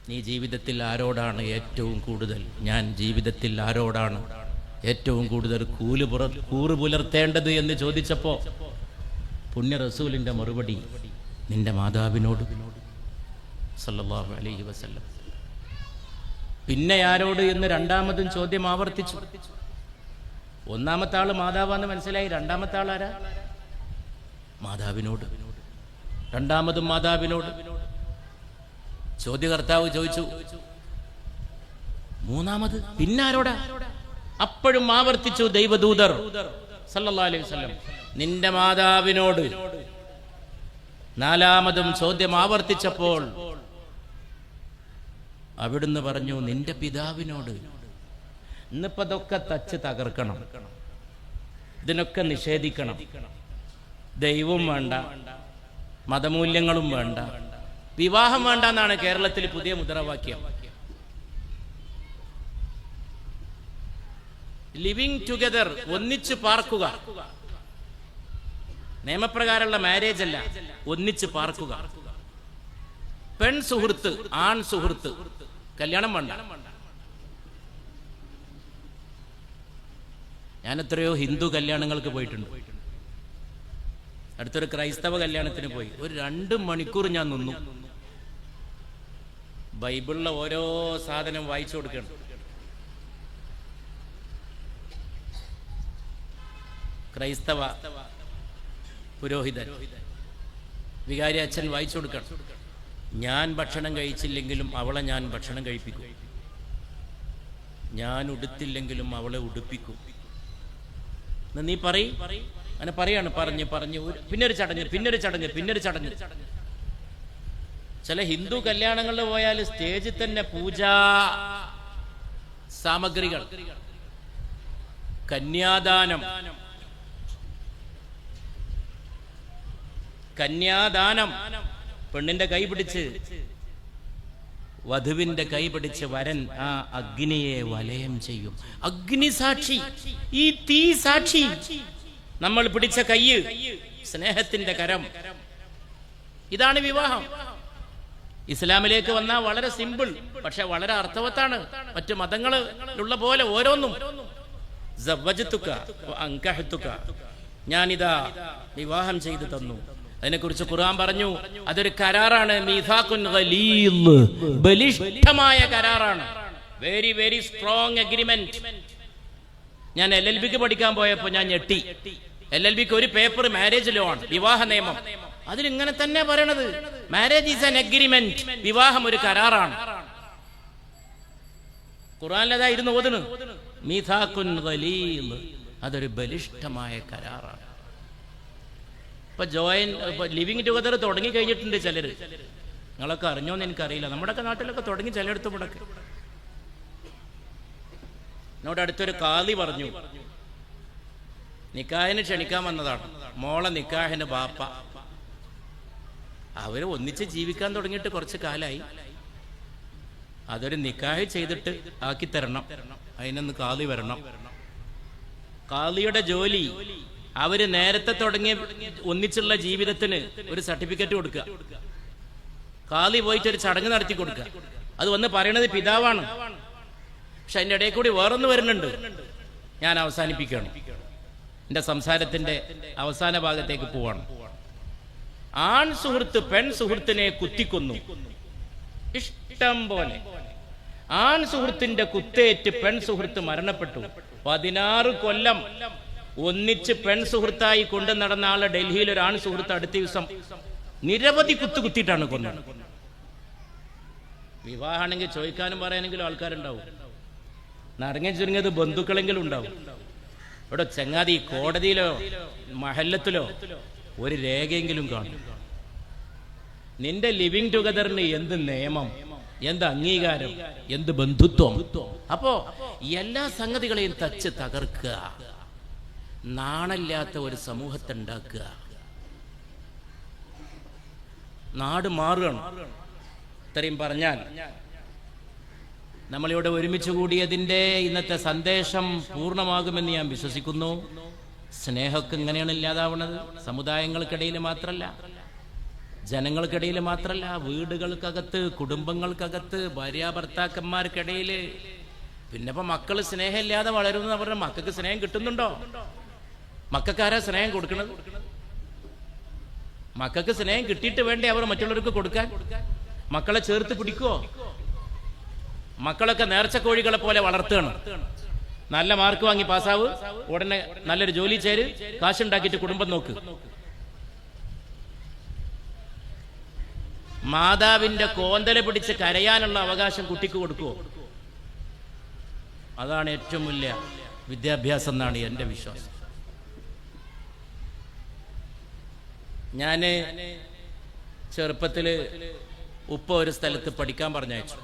നീ ജീവിതത്തിൽ ആരോടാണ് ഏറ്റവും കൂടുതൽ, ഞാൻ ജീവിതത്തിൽ ആരോടാണ് ഏറ്റവും കൂടുതൽ കൂറ് പുലർത്തേണ്ടത് എന്ന് ചോദിച്ചപ്പോ പുണ്യ റസൂലിന്റെ മറുപടി, നിന്റെ മാതാവിനോട് സല്ലല്ലാഹു അലൈഹി വസല്ലം. പിന്നെ ആരോട് എന്ന് രണ്ടാമതും ചോദ്യം ആവർത്തിച്ചു. ഒന്നാമത്തെ ആള് മാതാവാന്ന് മനസ്സിലായി, രണ്ടാമത്തെ ആളാരാ? മാതാവിനോട്. രണ്ടാമതും മാതാവിനോട്. ചോദ്യകർത്താവ് ചോദിച്ചു, മൂന്നാമത് പിന്നാരോടാ? അപ്പോഴും ആവർത്തിച്ചു ദൈവദൂതർ സല്ലല്ലാഹു അലൈഹി വസല്ലം, നിന്റെ മാതാവിനോട്. നാലാമതും ചോദ്യം ആവർത്തിച്ചപ്പോൾ അവിടുന്ന് പറഞ്ഞു, നിന്റെ പിതാവിനോട്. ഇന്നിപ്പോ ഇതൊക്കെ തച്ച് തകർക്കണം, ഇതിനൊക്കെ നിഷേധിക്കണം. ദൈവം വേണ്ട, മതമൂല്യങ്ങളും വേണ്ട, വിവാഹം വേണ്ട എന്നാണ് കേരളത്തിൽ പുതിയ മുദ്രാവാക്യം. ലിവിങ് ടുഗദർ, ഒന്നിച്ച് പാർക്കുക. നിയമപ്രകാരമുള്ള മാരേജ് അല്ല, ഒന്നിച്ച് പാർക്കുക. പെൺ സുഹൃത്ത്, ആൺ സുഹൃത്ത്, കല്യാണം വേണ്ട. ഞാൻ എത്രയോ ഹിന്ദു കല്യാണങ്ങൾക്ക് പോയിട്ടുണ്ട്. അടുത്തൊരു ക്രൈസ്തവ കല്യാണത്തിന് പോയി. ഒരു 2 മണിക്കൂർ ഞാൻ നിന്നു. ബൈബിളിലെ ഓരോ സാധനം വായിച്ചു കൊടുക്കണം. ക്രൈസ്തവ പുരോഹിതൻ, വികാരി അച്ഛൻ വായിച്ചു കൊടുക്കണം. ഞാൻ ഭക്ഷണം കഴിച്ചില്ലെങ്കിലും അവളെ ഞാൻ ഭക്ഷണം കഴിപ്പിക്കും, ഞാൻ ഉടുത്തില്ലെങ്കിലും അവളെ ഉടുപ്പിക്കും. നീ അങ്ങനെ പറയാണ്. പറഞ്ഞ് പിന്നൊരു ചടങ്ങ്. ചില ഹിന്ദു കല്യാണങ്ങളിൽ പോയാൽ സ്റ്റേജിൽ തന്നെ പൂജാ സാമഗ്രികൾ, കന്യാദാനം, പെണ്ണിന്റെ കൈ പിടിച്ച്, വധുവിന്റെ കൈ പിടിച്ച് വരൻ ആ അഗ്നിയെ വലയം ചെയ്യും. അഗ്നി സാക്ഷി, ഈ തീ സാക്ഷി. നമ്മൾ പിടിച്ച കൈ, സ്നേഹത്തിന്റെ കരം. ഇതാണ് വിവാഹം. ഇസ്ലാമിലേക്ക് വന്നാൽ വളരെ സിമ്പിൾ, പക്ഷെ വളരെ അർത്ഥവത്താണ്. മറ്റു മതങ്ങളിലുള്ള പോലെ ഓരോന്നും ഞാനിതാ വിവാഹം ചെയ്തു തന്നു. അതിനെക്കുറിച്ച് ഖുർആൻ പറഞ്ഞു, അതൊരു കരാറാണ്. മീസാഖുൻ ഗലീദ്, ബലിഷ്ഠമായ കരാറാണ്. Very very strong agreement. ഞാൻ LLBക്ക് പഠിക്കാൻ പോയപ്പോൾ ഞാൻ ഞെട്ടി. LLBക്ക് ഒരു പേപ്പർ മാരേജ് ലോ ആണ്, വിവാഹ നിയമം. അതിലിങ്ങനെ തന്നെ പറയണത്, മാരേജ് ഈസ് ആൻ അഗ്രിമെന്റ്. വിവാഹം ഒരു കരാറാണ്. ഖുർആനിലതായിരുന്നു ഓതുന്നു, മീസാഖുൻ ഗലീദ്, അതൊരു ബലിഷ്ഠമായ കരാറാണ്. ഇപ്പൊ ലിവിങ് ടുഗദർ തുടങ്ങി കഴിഞ്ഞിട്ടുണ്ട് ചിലര്. നിങ്ങളൊക്കെ അറിഞ്ഞോന്ന് എനിക്കറിയില്ല. നമ്മുടെയൊക്കെ നാട്ടിലൊക്കെ തുടങ്ങി ചിലയിടത്ത് മുടക്ക്. എന്നോട് അടുത്തൊരു കാളി പറഞ്ഞു, നിക്കാഹിന് ക്ഷണിക്കാൻ വന്നതാണ്. മോളെ നിക്കാഹിന് ബാപ്പ. അവര് ഒന്നിച്ച് ജീവിക്കാൻ തുടങ്ങിയിട്ട് കുറച്ച് കാലായി. അതൊരു നിക്കാഹ് ചെയ്തിട്ട് ആക്കി തരണം. അതിനൊന്ന് കാളി വരണം. കാളിയുടെ ജോലി അവര് നേരത്തെ തുടങ്ങിയ ഒന്നിച്ചുള്ള ജീവിതത്തിന് ഒരു സർട്ടിഫിക്കറ്റ് കൊടുക്കുക. കാളി പോയിട്ട് ഒരു ചടങ്ങ് നടത്തി കൊടുക്കുക. അത് വന്ന് പറയണത് പിതാവാണ്. പക്ഷെ അതിൻ്റെ ഇടയിൽ കൂടി വേറൊന്ന് വരുന്നുണ്ട്. ഞാൻ അവസാനിപ്പിക്കുകയാണ്. എൻ്റെ സംസാരത്തിന്റെ അവസാന ഭാഗത്തേക്ക് പോവാണ്. ആൺ സുഹൃത്ത് പെൺ സുഹൃത്തിനെ കുത്തിക്കൊന്നു. ഇഷ്ടം പോലെ ആൺ സുഹൃത്തിന്റെ കുത്തേറ്റ് പെൺ സുഹൃത്ത് മരണപ്പെട്ടു. 16 കൊല്ലം ഒന്നിച്ച് പെൺ സുഹൃത്തായി കൊണ്ടു നടന്ന ആളെ ഡൽഹിയിൽ ഒരു ആൺ സുഹൃത്ത് അടുത്ത ദിവസം നിരവധി കുത്തിയിട്ടാണ് കൊന്നത്. വിവാഹമാണെങ്കിൽ ചോദിക്കാനും പറയാനെങ്കിലും ആൾക്കാരുണ്ടാവും. നരങ്ങ ചുരുങ്ങിയത് ബന്ധുക്കളെങ്കിലും ഉണ്ടാവും. ഇവിടെ ചങ്ങാതി കോടതിയിലോ മഹല്ലത്തിലോ ഒരു രേഖയെങ്കിലും കാണും. നിന്റെ ലിവിങ് ടുഗദറിന് എന്ത് നിയമം, എന്ത് അംഗീകാരം, എന്ത് ബന്ധുത്വം. അപ്പോ എല്ലാ സംഗതികളെയും തച്ച് തകർക്കുക, നാണില്ലാത്ത ഒരു സമൂഹത്തെ ഉണ്ടാക്കുക. നാട് മാറുകയാണ്. ഇത്രയും പറഞ്ഞാൽ നമ്മളിവിടെ ഒരുമിച്ച് കൂടിയതിൻ്റെ ഇന്നത്തെ സന്ദേശം പൂർണ്ണമാകുമെന്ന് ഞാൻ വിശ്വസിക്കുന്നു. സ്നേഹമൊക്കെ ഇങ്ങനെയാണ് ഇല്ലാതാവുന്നത്. സമുദായങ്ങൾക്കിടയിൽ മാത്രമല്ല, ജനങ്ങൾക്കിടയിൽ മാത്രമല്ല, വീടുകൾക്കകത്ത്, കുടുംബങ്ങൾക്കകത്ത്, ഭാര്യാഭർത്താക്കന്മാർക്കിടയിൽ. പിന്നെ ഇപ്പൊ മക്കൾ സ്നേഹമില്ലാതെ വളരുന്ന പറഞ്ഞാൽ മക്കൾക്ക് സ്നേഹം കിട്ടുന്നുണ്ടോ? മക്കൾക്കാരാ സ്നേഹം കൊടുക്കുന്നത്? മക്കൾക്ക് സ്നേഹം കിട്ടിയിട്ട് വേണ്ടേ അവർ മറ്റുള്ളവർക്ക് കൊടുക്കാൻ? മക്കളെ ചേർത്ത് പിടിക്കുവോ? മക്കളൊക്കെ നേർച്ച കോഴികളെ പോലെ വളർത്തുകയാണ്. നല്ല മാർക്ക് വാങ്ങി പാസ്സാവ്, ഉടനെ നല്ലൊരു ജോലി ചേര്, കാശുണ്ടാക്കിയിട്ട് കുടുംബം നോക്ക്. മാതാവിന്റെ കോന്തല പിടിച്ച് കരയാനുള്ള അവകാശം കുട്ടിക്ക് കൊടുക്കുവോ? അതാണ് ഏറ്റവും വലിയ വിദ്യാഭ്യാസം എന്നാണ് എൻ്റെ വിശ്വാസം. ഞാന് ചെറുപ്പത്തില് ഉപ്പ ഒരു സ്ഥലത്ത് പഠിക്കാൻ പറഞ്ഞയച്ചു.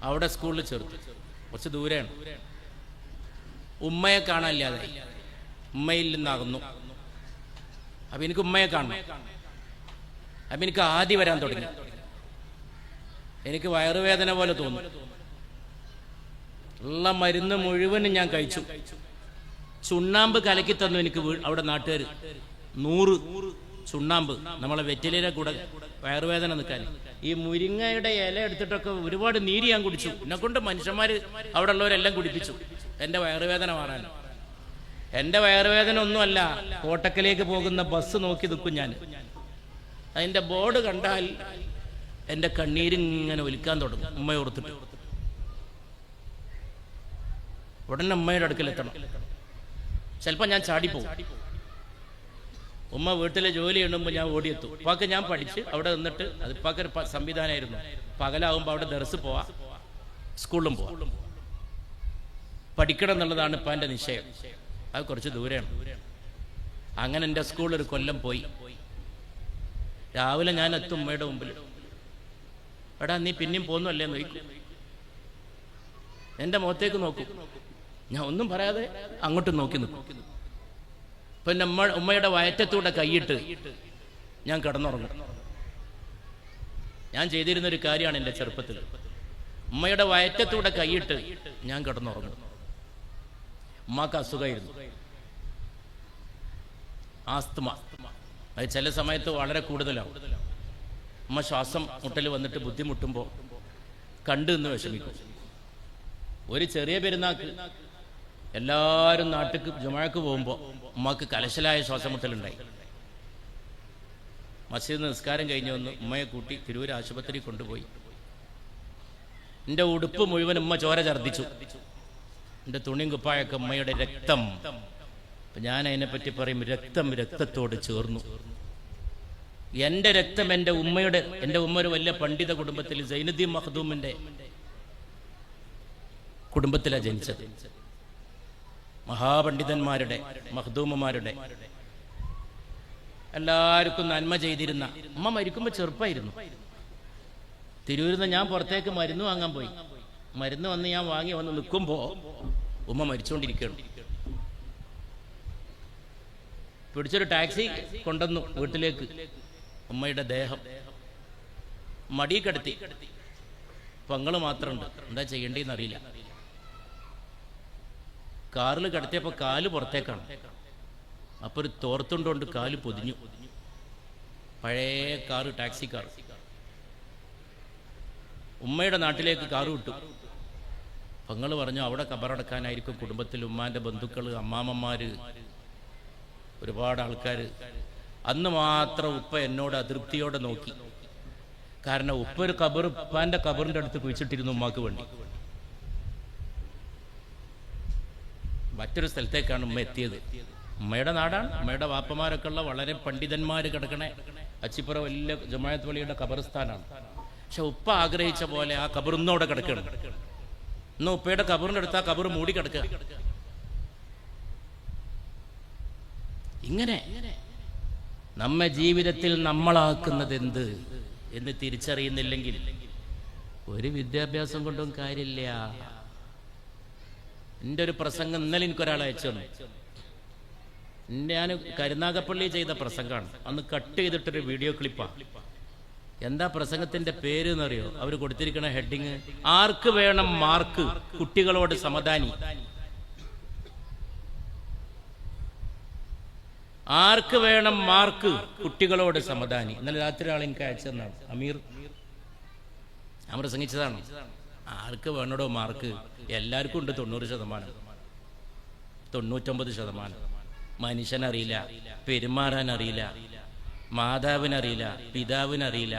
അവിടെ സ്കൂളിൽ ചേർത്തു. കുറച്ച് ദൂരെയാണ്. ഉമ്മയെ കാണാനില്ലാതെ, ഉമ്മയിൽ നിന്നകന്നു. അപ്പൊ എനിക്ക് ഉമ്മയെ കാണണം. അപ്പൊ എനിക്ക് ആദ്യം വരാൻ തുടങ്ങി. എനിക്ക് വയറുവേദന പോലെ തോന്നി. ഉള്ള മരുന്ന് മുഴുവനും ഞാൻ കഴിച്ചു. ചുണ്ണാമ്പ് കലക്കി തന്നു എനിക്ക് അവിടെ നാട്ടുകാർ. 100 ചുണ്ണാമ്പ് നമ്മളെ വെറ്റിലയുടെ കൂടെ വയറുവേദന നിൽക്കാൻ. ഈ മുരിങ്ങയുടെ ഇല എടുത്തിട്ടൊക്കെ ഒരുപാട് നീര് ഞാൻ കുടിച്ചു. എന്നെ കൊണ്ട് മനുഷ്യന്മാര് അവിടെ ഉള്ളവരെല്ലാം കുടിപ്പിച്ചു. എൻ്റെ വയറുവേദന മാറാൻ. എൻ്റെ വയറുവേദന ഒന്നുമല്ല, കോട്ടക്കലേക്ക് പോകുന്ന ബസ് നോക്കി നിൽക്കും ഞാൻ. അതിൻ്റെ ബോർഡ് കണ്ടാൽ എൻ്റെ കണ്ണീരിങ്ങനെ ഒലിക്കാൻ തുടങ്ങും. ഉമ്മയെ ഓർത്തിട്ട് ഉടനെ ഉമ്മയുടെ അടുക്കലെത്തണം. ചിലപ്പോൾ ഞാൻ ചാടിപ്പോവും. ഉമ്മ വീട്ടിലെ ജോലി ചെയ്യുമ്പോൾ ഞാൻ ഓടിയെത്തും. ഉപ്പാക്ക് ഞാൻ പഠിച്ച് അവിടെ നിന്നിട്ട്, അത് ഉപ്പാക്കൊരു സംവിധാനമായിരുന്നു, പകലാകുമ്പോൾ അവിടെ ദർസ് പോവാ, സ്കൂളിലും പോവാം, പഠിക്കണം എന്നുള്ളതാണ് ഇപ്പാൻ്റെ നിശ്ചയം. അത് കുറച്ച് ദൂരെയാണ്. അങ്ങനെ എൻ്റെ സ്കൂൾ ഒരു കൊല്ലം പോയി. രാവിലെ ഞാൻ എത്തും ഉമ്മയുടെ മുമ്പിൽ. എടാ നീ പിന്നെയും പോന്നല്ലേ നോക്കും. എൻ്റെ മുഖത്തേക്ക് നോക്കും. ഞാൻ ഒന്നും പറയാതെ അങ്ങോട്ട് നോക്കി നിൽക്കും. പിന്നെ ഉമ്മയുടെ വയറ്റത്തൂടെ കൈയിട്ട് ഞാൻ കിടന്നുറങ്ങും. ഞാൻ ചെയ്തിരുന്നൊരു കാര്യമാണ് എൻ്റെ ചെറുപ്പത്തിൽ. ഉമ്മയുടെ വയറ്റത്തൂടെ കൈയിട്ട് ഞാൻ കിടന്നുറങ്ങും. ഉമ്മാക്ക് അസുഖമായിരുന്നു, ആസ്തമ. അത് ചില സമയത്ത് വളരെ കൂടുതലാവും. ഉമ്മ ശ്വാസം മുട്ടൽ വന്നിട്ട് ബുദ്ധിമുട്ടുമ്പോൾ കണ്ടു നിന്ന് വിഷമിക്കും. ഒരു ചെറിയ പെരുന്നാക്ക് എല്ലാവരും നാട്ടിക്ക് ജുമഅക്ക് പോകുമ്പോൾ ഉമ്മക്ക് കലശലായ ശ്വാസം മുട്ടലുണ്ടായി. മസ്ജിദ് നിസ്കാരം കഴിഞ്ഞ് വന്ന് ഉമ്മയെ കൂട്ടി തിരൂർ ആശുപത്രി കൊണ്ടുപോയി. എൻ്റെ ഉടുപ്പ് മുഴുവൻ ഉമ്മ ചോര ഛർദ്ദിച്ചു. എൻ്റെ തുണിയും കുപ്പായൊക്കെ ഉമ്മയുടെ രക്തം. ഞാൻ അതിനെപ്പറ്റി പറയും, രക്തം രക്തത്തോട് ചേർന്നു. എൻ്റെ രക്തം എൻ്റെ ഉമ്മ ഒരു വലിയ പണ്ഡിത കുടുംബത്തിൽ, സൈനുദ്ദീൻ മഖ്ദൂമിൻ്റെ കുടുംബത്തിലാണ് ജനിച്ചത്. മഹാപണ്ഡിതന്മാരുടെ, മഖ്ദൂമുമാരുടെ, എല്ലാവർക്കും നന്മ ചെയ്തിരുന്ന ഉമ്മ മരിക്കുമ്പോൾ ചെറുപ്പമായിരുന്നു. തിരൂരിൽ നിന്ന് ഞാൻ പുറത്തേക്ക് മരുന്ന് വാങ്ങാൻ പോയി. മരുന്ന് വന്ന് ഞാൻ വാങ്ങി വന്ന് നിൽക്കുമ്പോൾ ഉമ്മ മരിച്ചുകൊണ്ടിരിക്കുകയാണ്. പിടിച്ചൊരു ടാക്സി കൊണ്ടുവന്നു വീട്ടിലേക്ക്. ഉമ്മയുടെ ദേഹം മടി കിടത്തി. പങ്ങള് മാത്രമുണ്ട്, എന്താ ചെയ്യേണ്ടതെന്ന് അറിയില്ല. കാറിൽ കിടത്തിയപ്പോൾ കാല് പുറത്തേക്കാണ്. അപ്പോൾ ഒരു തോർത്തുണ്ടോണ്ട് കാല് പൊതിഞ്ഞു. പഴയ കാറ്, ടാക്സി കാർ. ഉമ്മയുടെ നാട്ടിലേക്ക് കാറ് വിട്ടു. പങ്ങൾ പറഞ്ഞു അവിടെ കബറടക്കാനായിരിക്കും കുടുംബത്തിൽ ഉമ്മാൻ്റെ ബന്ധുക്കൾ, അമ്മാമ്മമാര്, ഒരുപാട് ആൾക്കാർ. അന്ന് മാത്രം ഉപ്പ എന്നോട് അതൃപ്തിയോടെ നോക്കി. കാരണം ഉപ്പ ഒരു കബർ, ഉപ്പാൻ്റെ കബറിൻ്റെ അടുത്ത് കുഴിച്ചിട്ടിരുന്നു ഉമ്മാക്ക് വേണ്ടി. മറ്റൊരു സ്ഥലത്തേക്കാണ് ഉമ്മ എത്തിയത്. ഉമ്മയുടെ നാടാണ്. ഉമ്മയുടെ വാപ്പമാരൊക്കെ ഉള്ള വളരെ പണ്ഡിതന്മാർ കിടക്കണേ അച്ചിപ്പുറ വലിയ ജമാഅത്ത് പള്ളിയുടെ ഖബർസ്ഥാനാണ്. പക്ഷെ ഉപ്പ ആഗ്രഹിച്ച പോലെ ആ ഖബർ ഇന്നും അവിടെ കിടക്കണം. ഇന്ന് ഉപ്പയുടെ ഖബറിൻ്റെ അടുത്ത് ആ ഖബർ മൂടി കിടക്കുക. ഇങ്ങനെ നമ്മെ ജീവിതത്തിൽ നമ്മളാക്കുന്നത് എന്ത് എന്ന് തിരിച്ചറിയുന്നില്ലെങ്കിൽ ഒരു വിദ്യാഭ്യാസം കൊണ്ടും കാര്യമില്ല. എൻ്റെ ഒരു പ്രസംഗം ഇന്നലെ എനിക്കൊരാൾ അയച്ചു തന്നു. ഞാൻ കരുനാഗപ്പള്ളി ചെയ്ത പ്രസംഗമാണ്. അന്ന് കട്ട് ചെയ്തിട്ടൊരു വീഡിയോ ക്ലിപ്പാണ്. എന്താ പ്രസംഗത്തിന്റെ പേര് എന്നറിയോ? അവർ കൊടുത്തിരിക്കുന്ന ഹെഡിങ്, ആർക്ക് വേണം മാർക്ക്, കുട്ടികളോട് സമദാനി. ആർക്ക് വേണം മാർക്ക്, കുട്ടികളോട് സമദാനി. ഇന്നലെ രാത്രി ആൾ എനിക്ക് അയച്ചെന്നാണ്. അമീർ, ഞാൻ പ്രസംഗിച്ചതാണ്. ആർക്ക് വേണടോ മാർക്ക്? എല്ലാവർക്കും ഉണ്ട് 90%, 99%. മനുഷ്യനറിയില്ല, പെരുമാറാൻ അറിയില്ല, മാതാവിനറിയില്ല, പിതാവിനറിയില്ല,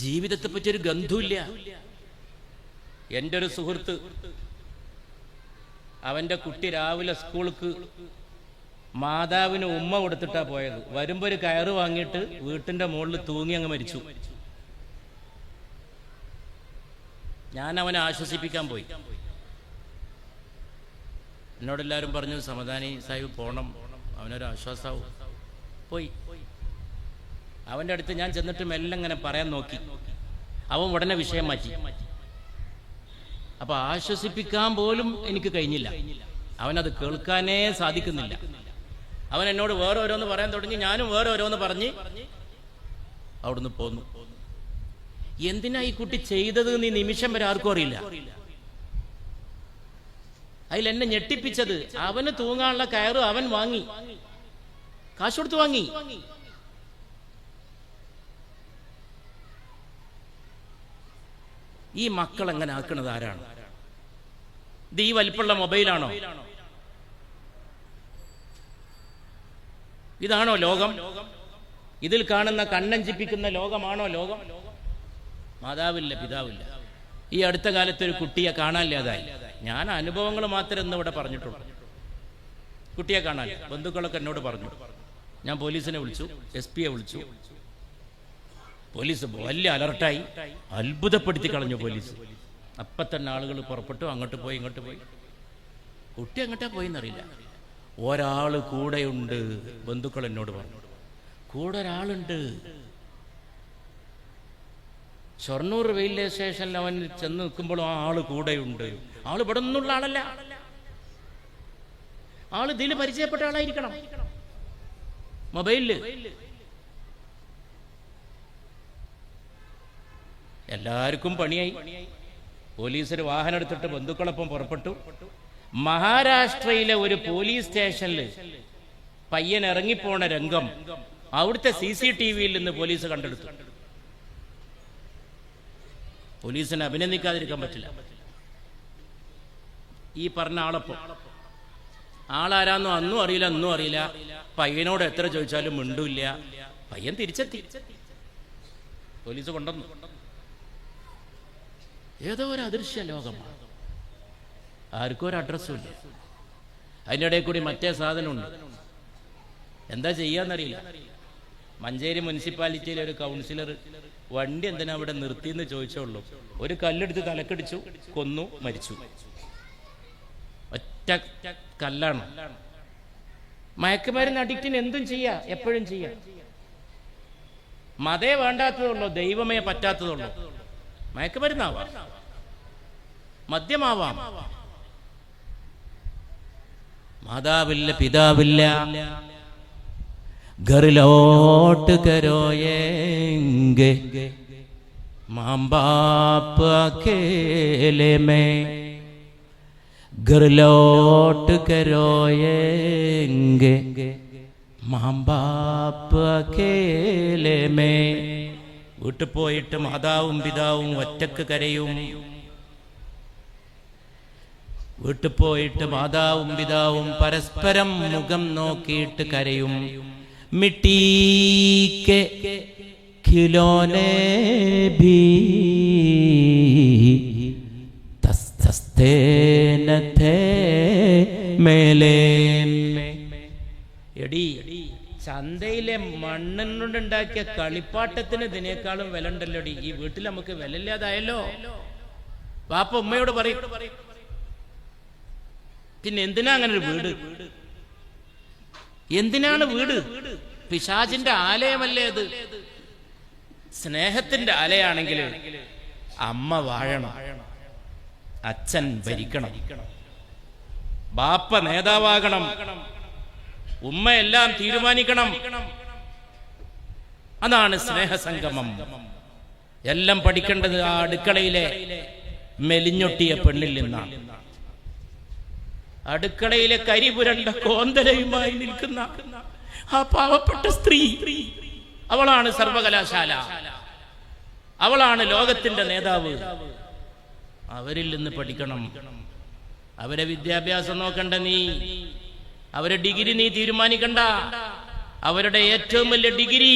ജീവിതത്തെ പറ്റിയൊരു ഗന്ധമില്ല. എൻ്റെ ഒരു സുഹൃത്ത്, അവൻ്റെ കുട്ടി രാവിലെ സ്കൂൾക്ക് മാതാവിന് ഉമ്മ കൊടുത്തിട്ടാ പോയത്. വരുമ്പോ ഒരു കയറ് വാങ്ങിയിട്ട് വീട്ടിന്റെ മുകളിൽ തൂങ്ങി അങ്ങ് മരിച്ചു. ഞാൻ അവനെ ആശ്വസിപ്പിക്കാൻ പോയി. എന്നോടെല്ലാവരും പറഞ്ഞു, സമദാനി സാഹിബ് പോണം, അവനൊരു ആശ്വാസമാവും. പോയി. അവൻ്റെ അടുത്ത് ഞാൻ ചെന്നിട്ട് മെല്ലെ ഇങ്ങനെ പറയാൻ നോക്കി. അവൻ ഉടനെ വിഷയം മാറ്റി. അപ്പൊ ആശ്വസിപ്പിക്കാൻ പോലും എനിക്ക് കഴിഞ്ഞില്ല. അവനത് കേൾക്കാനേ സാധിക്കുന്നില്ല. അവൻ എന്നോട് വേറെ ഓരോന്ന് പറയാൻ തുടങ്ങി. ഞാനും വേറെ ഓരോന്ന് പറഞ്ഞ് അവിടുന്ന് പോന്നു. എന്തിനാ ഈ കുട്ടി ചെയ്തത് നീ നിമിഷം വരെ ആർക്കും അറിയില്ല. അതിൽ എന്നെ ഞെട്ടിപ്പിച്ചത്, അവന് തൂങ്ങാനുള്ള കയറ് അവൻ വാങ്ങി, കാശ് കൊടുത്ത് വാങ്ങി. ഈ മക്കൾ എങ്ങനെ ആക്കണത് ആരാണ്? ഇത് ഈ വലിപ്പമുള്ള മൊബൈലാണോ? ഇതാണോ ലോകം? ഇതിൽ കാണുന്ന കണ്ണഞ്ചിപ്പിക്കുന്ന ലോകമാണോ ലോകം? മാതാവില്ല, പിതാവില്ല. ഈ അടുത്ത കാലത്ത് ഒരു കുട്ടിയെ കാണാനില്ലാതായി. ഞാൻ അനുഭവങ്ങൾ മാത്രമേ ഇന്നിവിടെ പറഞ്ഞിട്ടുള്ളൂ. കുട്ടിയെ കാണാൻ ബന്ധുക്കളൊക്കെ എന്നോട് പറഞ്ഞു. ഞാൻ പോലീസിനെ വിളിച്ചു, SP വിളിച്ചു. പോലീസ് വലിയ അലർട്ടായി, അത്ഭുതപ്പെടുത്തി കളഞ്ഞു പോലീസ്. അപ്പം തന്നെ ആളുകൾ പുറപ്പെട്ടു, അങ്ങോട്ട് പോയി ഇങ്ങോട്ട് പോയി. കുട്ടി എങ്ങോട്ടാ പോയിന്നറിയില്ല. ഒരാൾ കൂടെയുണ്ട്. ബന്ധുക്കൾ എന്നോട് പറഞ്ഞു, കൂടെ ഒരാളുണ്ട്. ഷൊർണൂർ റെയിൽവേ സ്റ്റേഷനിൽ അവൻ ചെന്ന് നിൽക്കുമ്പോഴും ആ ആള് കൂടെയുണ്ട്. ആള് ഇവിടെ നിന്നുള്ള ആളല്ല, ആള് ഇതിൽ പരിചയപ്പെട്ട ആളായിരിക്കണം. മൊബൈലില് എല്ലാവർക്കും പണിയായി. പോലീസ് ഒരു വാഹനം എടുത്തിട്ട് ബന്ധുക്കളൊപ്പം പുറപ്പെട്ടു. മഹാരാഷ്ട്രയിലെ ഒരു പോലീസ് സ്റ്റേഷനിൽ പയ്യൻ ഇറങ്ങിപ്പോണ രംഗം അവിടുത്തെ CCTVയിൽ നിന്ന് പോലീസ് കണ്ടെടുത്തു. പോലീസിനെ അഭിനന്ദിക്കാതിരിക്കാൻ പറ്റില്ല. ഈ പറഞ്ഞ ആളപ്പം ആളാരാന്നോ അന്നും അറിയില്ല, ഒന്നും അറിയില്ല. പയ്യനോട് എത്ര ചോദിച്ചാലും മിണ്ടൂല്ല. പയ്യൻ തിരിച്ചെത്തി, പോലീസ് കൊണ്ടുവന്നു. ഏതോ ഒരു അദൃശ്യ ലോകമാണ്, ആർക്കും ഒരു അഡ്രസ്സും ഇല്ല. അതിൻ്റെ ഇടയിൽ കൂടി മറ്റേ സാധനമുണ്ട്. എന്താ ചെയ്യാന്നറിയില്ല. മഞ്ചേരി മുനിസിപ്പാലിറ്റിയിലെ ഒരു കൗൺസിലർ വണ്ടി എന്തിനാ അവിടെ നിർത്തിയെന്ന് ചോദിച്ചോളൂ. ഒരു കല്ലെടുത്ത് തലക്കടിച്ചു, കൊന്നു, മരിച്ചു. ഒറ്റ കല്ലാണ്. മയക്കുമരുന്ന് അഡിക്റ്റിന് എന്തും ചെയ്യാം, എപ്പോഴും ചെയ്യാം. മതേ വേണ്ടാത്തതുള്ളൂ, ദൈവമേ പറ്റാത്തതുള്ളൂ. മയക്കുമരുന്നാവാം, മദ്യമാവാം. മാതാവില്ല, പിതാവില്ല. घर लौट करोएंगे माँ बाप अकेले में, घर लौट करोएंगे माँ बाप अकेले में. വീട്ടിൽ പോയിട്ട് മാതാവും പിതാവും ഒറ്റക്ക് കരയും. വീട്ടിൽ പോയിട്ട് മാതാവും പിതാവും പരസ്പരം മുഖം നോക്കിയിട്ട് കരയും. मिट्टी के खिलौने भी तस्ते न थे मेले में. എടി, ചന്തയിലെ മണ്ണിനുണ്ടാക്കിയ കളിപ്പാട്ടത്തിന് ഇതിനേക്കാളും വില ഉണ്ടല്ലോടി. ഈ വീട്ടിൽ നമുക്ക് വില ഇല്ലാതായല്ലോ. വാപ്പ ഉമ്മയോട് പറയും, പിന്നെ എന്തിനാ അങ്ങനെ ഒരു വീട്? എന്തിനാണ് വീട്? പിശാചിന്റെ ആലയമല്ലേ അത്? സ്നേഹത്തിന്റെ ആലയാണെങ്കിൽ അമ്മ വാഴണം, അച്ഛൻ ഭരിക്കണം, ബാപ്പ നേതാവാകണം, ഉമ്മ എല്ലാം തീരുമാനിക്കണം. അതാണ് സ്നേഹസംഗമം. എല്ലാം പഠിക്കേണ്ടത് ആ അടുക്കളയിലെ മെലിഞ്ഞൊട്ടിയ പെണ്ണിൽ നിന്നാണ്. അടുക്കളയിലെ കരിപുരണ്ട കോന്തലയുമായി നിൽക്കുന്ന ആ പാവപ്പെട്ട സ്ത്രീ, അവളാണ് സർവകലാശാല, അവളാണ് ലോകത്തിന്റെ നേതാവ്. അവരിൽ നിന്ന് പഠിക്കണം. അവരെ വിദ്യാഭ്യാസം നോക്കണ്ട നീ, അവരെ ഡിഗ്രി നീ തീരുമാനിക്കണ്ട. അവരുടെ ഏറ്റവും വലിയ ഡിഗ്രി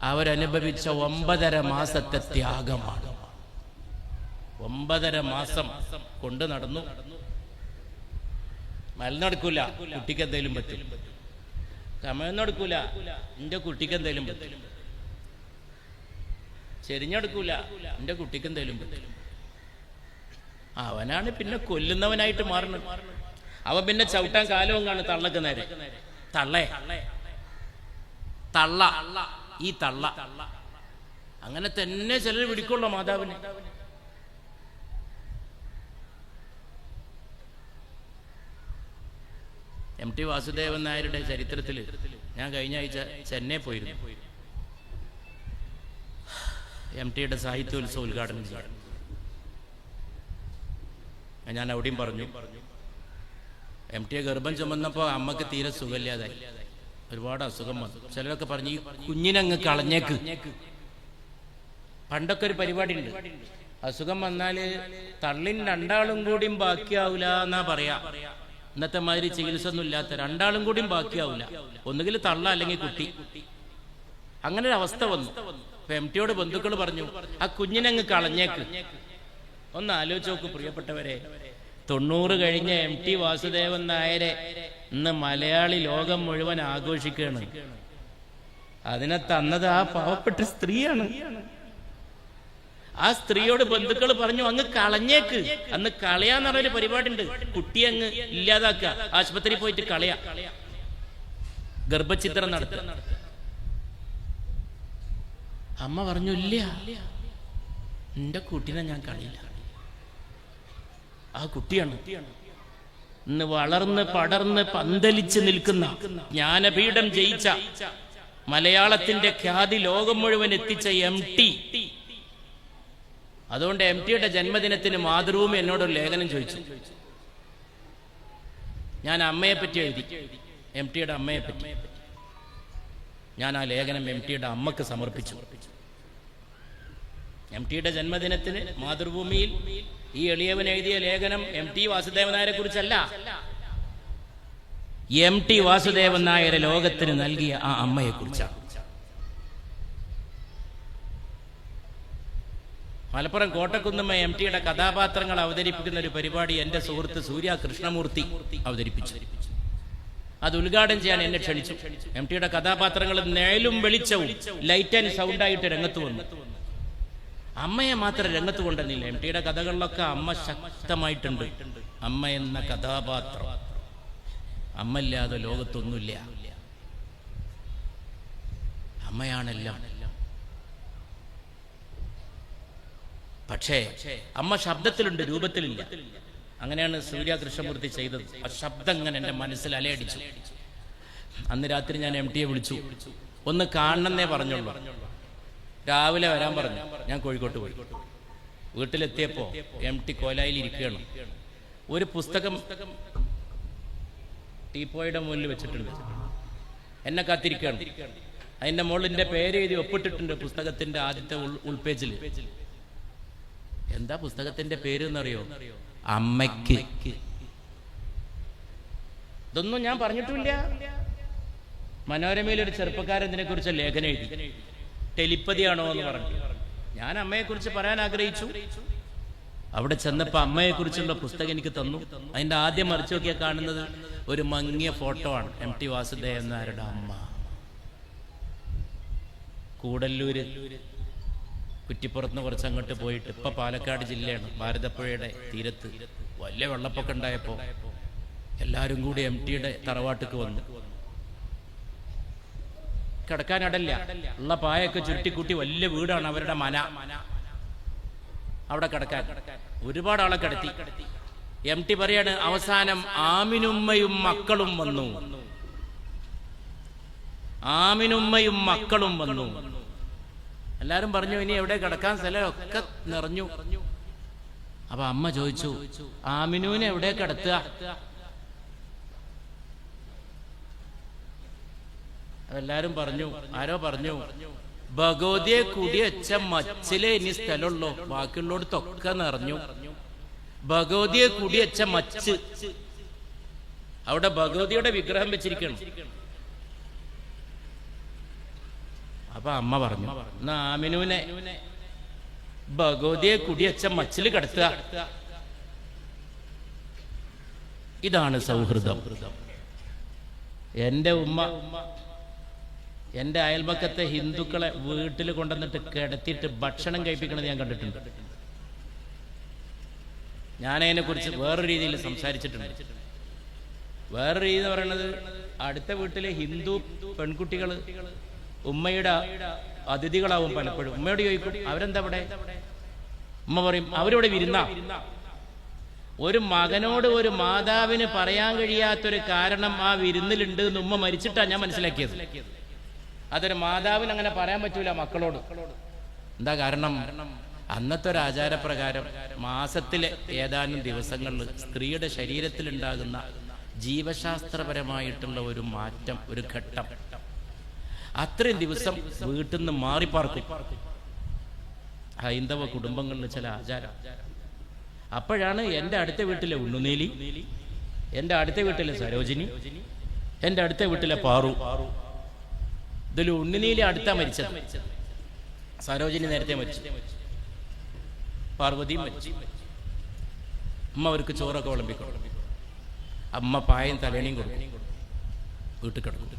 അവരനുഭവിച്ച 9.5 മാസത്തെ ത്യാഗമാണ്. 9.5 മാസം കൊണ്ട് നടന്നു. മലനടക്കൂല, കുട്ടിക്ക് എന്തെങ്കിലും പറ്റും. കമഴ്ന്നെടുക്കൂല, എന്റെ കുട്ടിക്ക് എന്തെങ്കിലും പറ്റും. ചെരിഞ്ഞെടുക്കൂല, എന്റെ കുട്ടിക്ക് എന്തെങ്കിലും പറ്റും. അവനാണ് പിന്നെ കൊല്ലുന്നവനായിട്ട് മാറുന്നത്. അവൻ പിന്നെ ചവിട്ടാൻ കാലവും കാണും തള്ളക്ക് നേരെ. തള്ളേ, തള്ള, ഈ തള്ള. അങ്ങനെ തന്നെ ചിലർ പിടിക്കുള്ളൂ മാതാവിനെ. MT വാസുദേവൻ നായരുടെ ചരിത്രത്തിൽ ഞാൻ കഴിഞ്ഞ ആഴ്ച ചെന്നൈ പോയിരുന്നു. MTയുടെ സാഹിത്യോത്സവം ഉദ്ഘാടനം ചെയ്തു. ഞാൻ അവിടെയും പറഞ്ഞു, MTയെ ഗർഭം ചുമന്നപ്പോൾ അമ്മക്ക് തീരെ സുഖമില്ലാതായി, ഒരുപാട് അസുഖം വന്നു. ചിലരൊക്കെ പറഞ്ഞു ഈ കുഞ്ഞിനങ്ങ് കളഞ്ഞേക്ക്. പണ്ടൊക്കെ ഒരു പരിപാടി ഉണ്ട്, അസുഖം വന്നാൽ തള്ളിൻ രണ്ടാളും കൂടിയും ബാക്കിയാവില്ല എന്നാ പറയാ. ഇന്നത്തെ മാതിരി ചികിത്സ ഒന്നും ഇല്ലാത്ത രണ്ടാളും കൂടിയും ബാക്കിയാവില്ല, ഒന്നുകിൽ തള്ള അല്ലെങ്കിൽ കുട്ടി. അങ്ങനെ ഒരു അവസ്ഥ വന്നു. അപ്പൊ MTയോട് ബന്ധുക്കൾ പറഞ്ഞു, ആ കുഞ്ഞിനങ്ങ് കളഞ്ഞേക്ക്. ഒന്ന് ആലോചിച്ച് നോക്കൂ പ്രിയപ്പെട്ടവരെ, 90 കഴിഞ്ഞ MT വാസുദേവൻ നായരെ ഇന്ന് മലയാളി ലോകം മുഴുവൻ ആഘോഷിക്കുകയാണ്. അതിനെ തന്നത് ആ പാവപ്പെട്ട സ്ത്രീയാണ്. ആ സ്ത്രീയോട് ബന്ധുക്കൾ പറഞ്ഞു, അങ്ങ് കളഞ്ഞേക്ക്. അന്ന് കളയാന്ന് പറഞ്ഞൊരു പരിപാടി ഉണ്ട്, കുട്ടിയെ അങ്ങ് ഇല്ലാതാക്കുക, ആശുപത്രിയിൽ പോയിട്ട് കളയാ, ഗർഭചിത്രം നടത്തുക. അമ്മ പറഞ്ഞു, ഇല്ല, എന്റെ കുട്ടീനെ ഞാൻ കളയില്ല. ആ കുട്ടിയാണ് ഇന്ന് വളർന്ന് പടർന്ന് പന്തലിച്ച് നിൽക്കുന്ന, ജ്ഞാനപീഠം ജയിച്ച, മലയാളത്തിന്റെ ഖ്യാതി ലോകം മുഴുവൻ എത്തിച്ച MT. അതുകൊണ്ട് MTയുടെ ജന്മദിനത്തിന് മാതൃഭൂമി എന്നോടൊരു ലേഖനം ചോദിച്ചു. ഞാൻ അമ്മയെ പറ്റി എഴുതി, MTയുടെ അമ്മയെ പറ്റി. ഞാൻ ആ ലേഖനം MTയുടെ അമ്മക്ക് സമർപ്പിച്ചു. MTയുടെ ജന്മദിനത്തിന് മാതൃഭൂമിയിൽ ഈ എളിയവൻ എഴുതിയ ലേഖനം MT വാസുദേവൻ നായരെ കുറിച്ചല്ല, MT വാസുദേവൻ നായരെ ലോകത്തിന് നൽകിയ ആ അമ്മയെ കുറിച്ചാണ്. മലപ്പുറം കോട്ടക്കുന്നുമ്മ MTയുടെ കഥാപാത്രങ്ങൾ അവതരിപ്പിക്കുന്ന ഒരു പരിപാടി എൻ്റെ സുഹൃത്ത് സൂര്യ കൃഷ്ണമൂർത്തി അവതരിപ്പിച്ചു. അത് ഉദ്ഘാടനം ചെയ്യാൻ എന്നെ ക്ഷണിച്ചു. MTയുടെ കഥാപാത്രങ്ങൾ നിഴലും വെളിച്ചവും ലൈറ്റ് ആൻഡ് സൗണ്ടായിട്ട് രംഗത്ത് വന്നു. അമ്മയെ മാത്രം രംഗത്ത് കൊണ്ടുവന്നില്ല. MTയുടെ കഥകളിലൊക്കെ അമ്മ ശക്തമായിട്ടുണ്ട്. അമ്മ എന്ന കഥാപാത്രം, അമ്മയില്ലാതെ ലോകത്തൊന്നുമില്ല, അമ്മയാണെല്ലാം. പക്ഷേ അമ്മ ശബ്ദത്തിലുണ്ട്, രൂപത്തിലില്ല. അങ്ങനെയാണ് സൂര്യ കൃഷ്ണമൂർത്തി ചെയ്തത്. ആ ശബ്ദം ഇങ്ങനെ എൻ്റെ മനസ്സിൽ അലയടിച്ചു. അന്ന് രാത്രി ഞാൻ MTയെ വിളിച്ചു, ഒന്ന് കാണണമെന്നേ പറഞ്ഞുള്ളൂ. രാവിലെ വരാൻ പറഞ്ഞു. ഞാൻ കോഴിക്കോട്ട് പോയി. വീട്ടിലെത്തിയപ്പോൾ MT കോലായിൽ ഇരിക്കുകയാണ്. ഒരു പുസ്തകം ടീപ്പോയുടെ മുന്നിൽ വെച്ചിട്ടുണ്ട്. എന്നെ കാത്തിരിക്കുകയാണ്. അതിൻ്റെ മുകളിൽ എൻ്റെ പേര് എഴുതി ഒപ്പിട്ടിട്ടുണ്ട് പുസ്തകത്തിന്റെ ആദ്യത്തെ ഉൾപേജിൽ. എന്താ പുസ്തകത്തിന്റെ പേര് എന്നറിയോ? അമ്മയ്ക്ക്. ഇതൊന്നും ഞാൻ പറഞ്ഞിട്ടില്ല. മനോരമയിൽ ഒരു ചെറുപ്പക്കാരൻ ഇതിനെ കുറിച്ച് ലേഖനം എഴുതി. ടെലിപ്പതിയാണോ എന്ന് പറഞ്ഞു. ഞാൻ അമ്മയെ കുറിച്ച് പറയാൻ ആഗ്രഹിച്ചു. അവിടെ ചെന്നപ്പോ അമ്മയെ കുറിച്ചുള്ള പുസ്തകം എനിക്ക് തന്നു. അതിന്റെ ആദ്യം മറിച്ചു നോക്കിയാൽ കാണുന്നത് ഒരു മങ്ങിയ ഫോട്ടോ ആണ്. MT വാസുദേവൻ നായരുടെ അമ്മ. കൂടല്ലൂര് കുറ്റിപ്പുറത്തുനിന്ന് കുറച്ചങ്ങോട്ട് പോയിട്ട്, ഇപ്പൊ പാലക്കാട് ജില്ലയാണ്, ഭാരതപ്പുഴയുടെ തീരത്ത് വലിയ വെള്ളപ്പൊക്കം ഉണ്ടായപ്പോ എല്ലാരും കൂടി MTയുടെ തറവാട്ടിക്ക് വന്നു. കിടക്കാനടല്ല, ഉള്ള പായൊക്കെ ചുരുട്ടിക്കൂട്ടി വലിയ വീടാണ് അവരുടെ മന. അവിടെ കിടക്കാൻ ഒരുപാട് ആളെ കിടത്തി. MT പറയാണ്, അവസാനം ആമിനുമ്മയും മക്കളും വന്നു. ആമിനുമ്മയും മക്കളും വന്നു. എല്ലാരും പറഞ്ഞു, ഇനി എവിടെ കിടക്കാൻ സ്ഥലമൊക്കെ നിറഞ്ഞു. അപ്പൊ അമ്മ ചോദിച്ചു, ആമിനുവിനെ എവിടെ കിടത്തുക? എല്ലാരും പറഞ്ഞു, ആരോ പറഞ്ഞു, ഭഗവതിയെ കൂടി വെച്ച മച്ചിലെ ഇനി സ്ഥലമുള്ളൂ, ബാക്കിയുള്ളടത്തൊക്കെ നിറഞ്ഞു. ഭഗവതിയെ കൂടി വെച്ച മച്ച്, അവിടെ ഭഗവതിയുടെ വിഗ്രഹം വെച്ചിരിക്കണം. അപ്പൊ അമ്മ പറഞ്ഞു, എന്നാ ആമിനുവിനെ ഭഗവതിയെ കുടിയച്ച മച്ചിൽ കിടത്തുക. ഇതാണ് സൗഹൃദം. എൻ്റെ ഉമ്മ എൻ്റെ അയൽപക്കത്തെ ഹിന്ദുക്കളെ വീട്ടിൽ കൊണ്ടുവന്നിട്ട് കിടത്തിയിട്ട് ഭക്ഷണം കഴിപ്പിക്കണത് ഞാൻ കണ്ടിട്ടുണ്ട്. ഞാനതിനെ കുറിച്ച് വേറൊരു രീതിയിൽ സംസാരിച്ചിട്ടുണ്ട്. വേറൊരു രീതി എന്ന് പറയുന്നത്, അടുത്ത വീട്ടിലെ ഹിന്ദു പെൺകുട്ടികൾ ഉമ്മയുടെ അതിഥികളാവും. പലപ്പോഴും ഉമ്മയോട് ചോദിക്കും, അവരെന്താ ഇവിടെ? ഉമ്മ പറയും, അവരിവിടെ വിരുന്ന. ഒരു മകനോട് ഒരു മാതാവിന് പറയാൻ കഴിയാത്തൊരു കാരണം ആ വിരുന്നിലുണ്ട് എന്ന് ഉമ്മ മരിച്ചിട്ടാണ് ഞാൻ മനസ്സിലാക്കിയത്. അതൊരു മാതാവിന് അങ്ങനെ പറയാൻ പറ്റൂല മക്കളോട്. എന്താ കാരണം? അന്നത്തെ ഒരു ആചാരപ്രകാരം മാസത്തിലെ ഏതാനും ദിവസങ്ങളിൽ സ്ത്രീയുടെ ശരീരത്തിലുണ്ടാകുന്ന ജീവശാസ്ത്രപരമായിട്ടുള്ള ഒരു മാറ്റം, ഒരു ഘട്ടം, അത്രയും ദിവസം വീട്ടിൽ നിന്ന് മാറിപ്പാർക്കും. ഹൈന്ദവ കുടുംബങ്ങളിൽ ചില ആചാരം. അപ്പോഴാണ് എൻ്റെ അടുത്ത വീട്ടിലെ ഉണ്ണുനീലി, എൻ്റെ അടുത്ത വീട്ടിലെ സരോജിനി, എൻ്റെ അടുത്ത വീട്ടിലെ പാറു. ഇതിൽ ഉണ്ണുനീലി അടുത്താ മരിച്ചത്, സരോജിനി നേരത്തെ മരിച്ചു, പാർവതിയും മരിച്ചു. അമ്മ അവർക്ക് ചോറൊക്കെ വിളമ്പിക്കൊടുക്കും, അമ്മ പായം തലേണിയും കൊടുക്കും, വീട്ടിൽ കിടക്കും.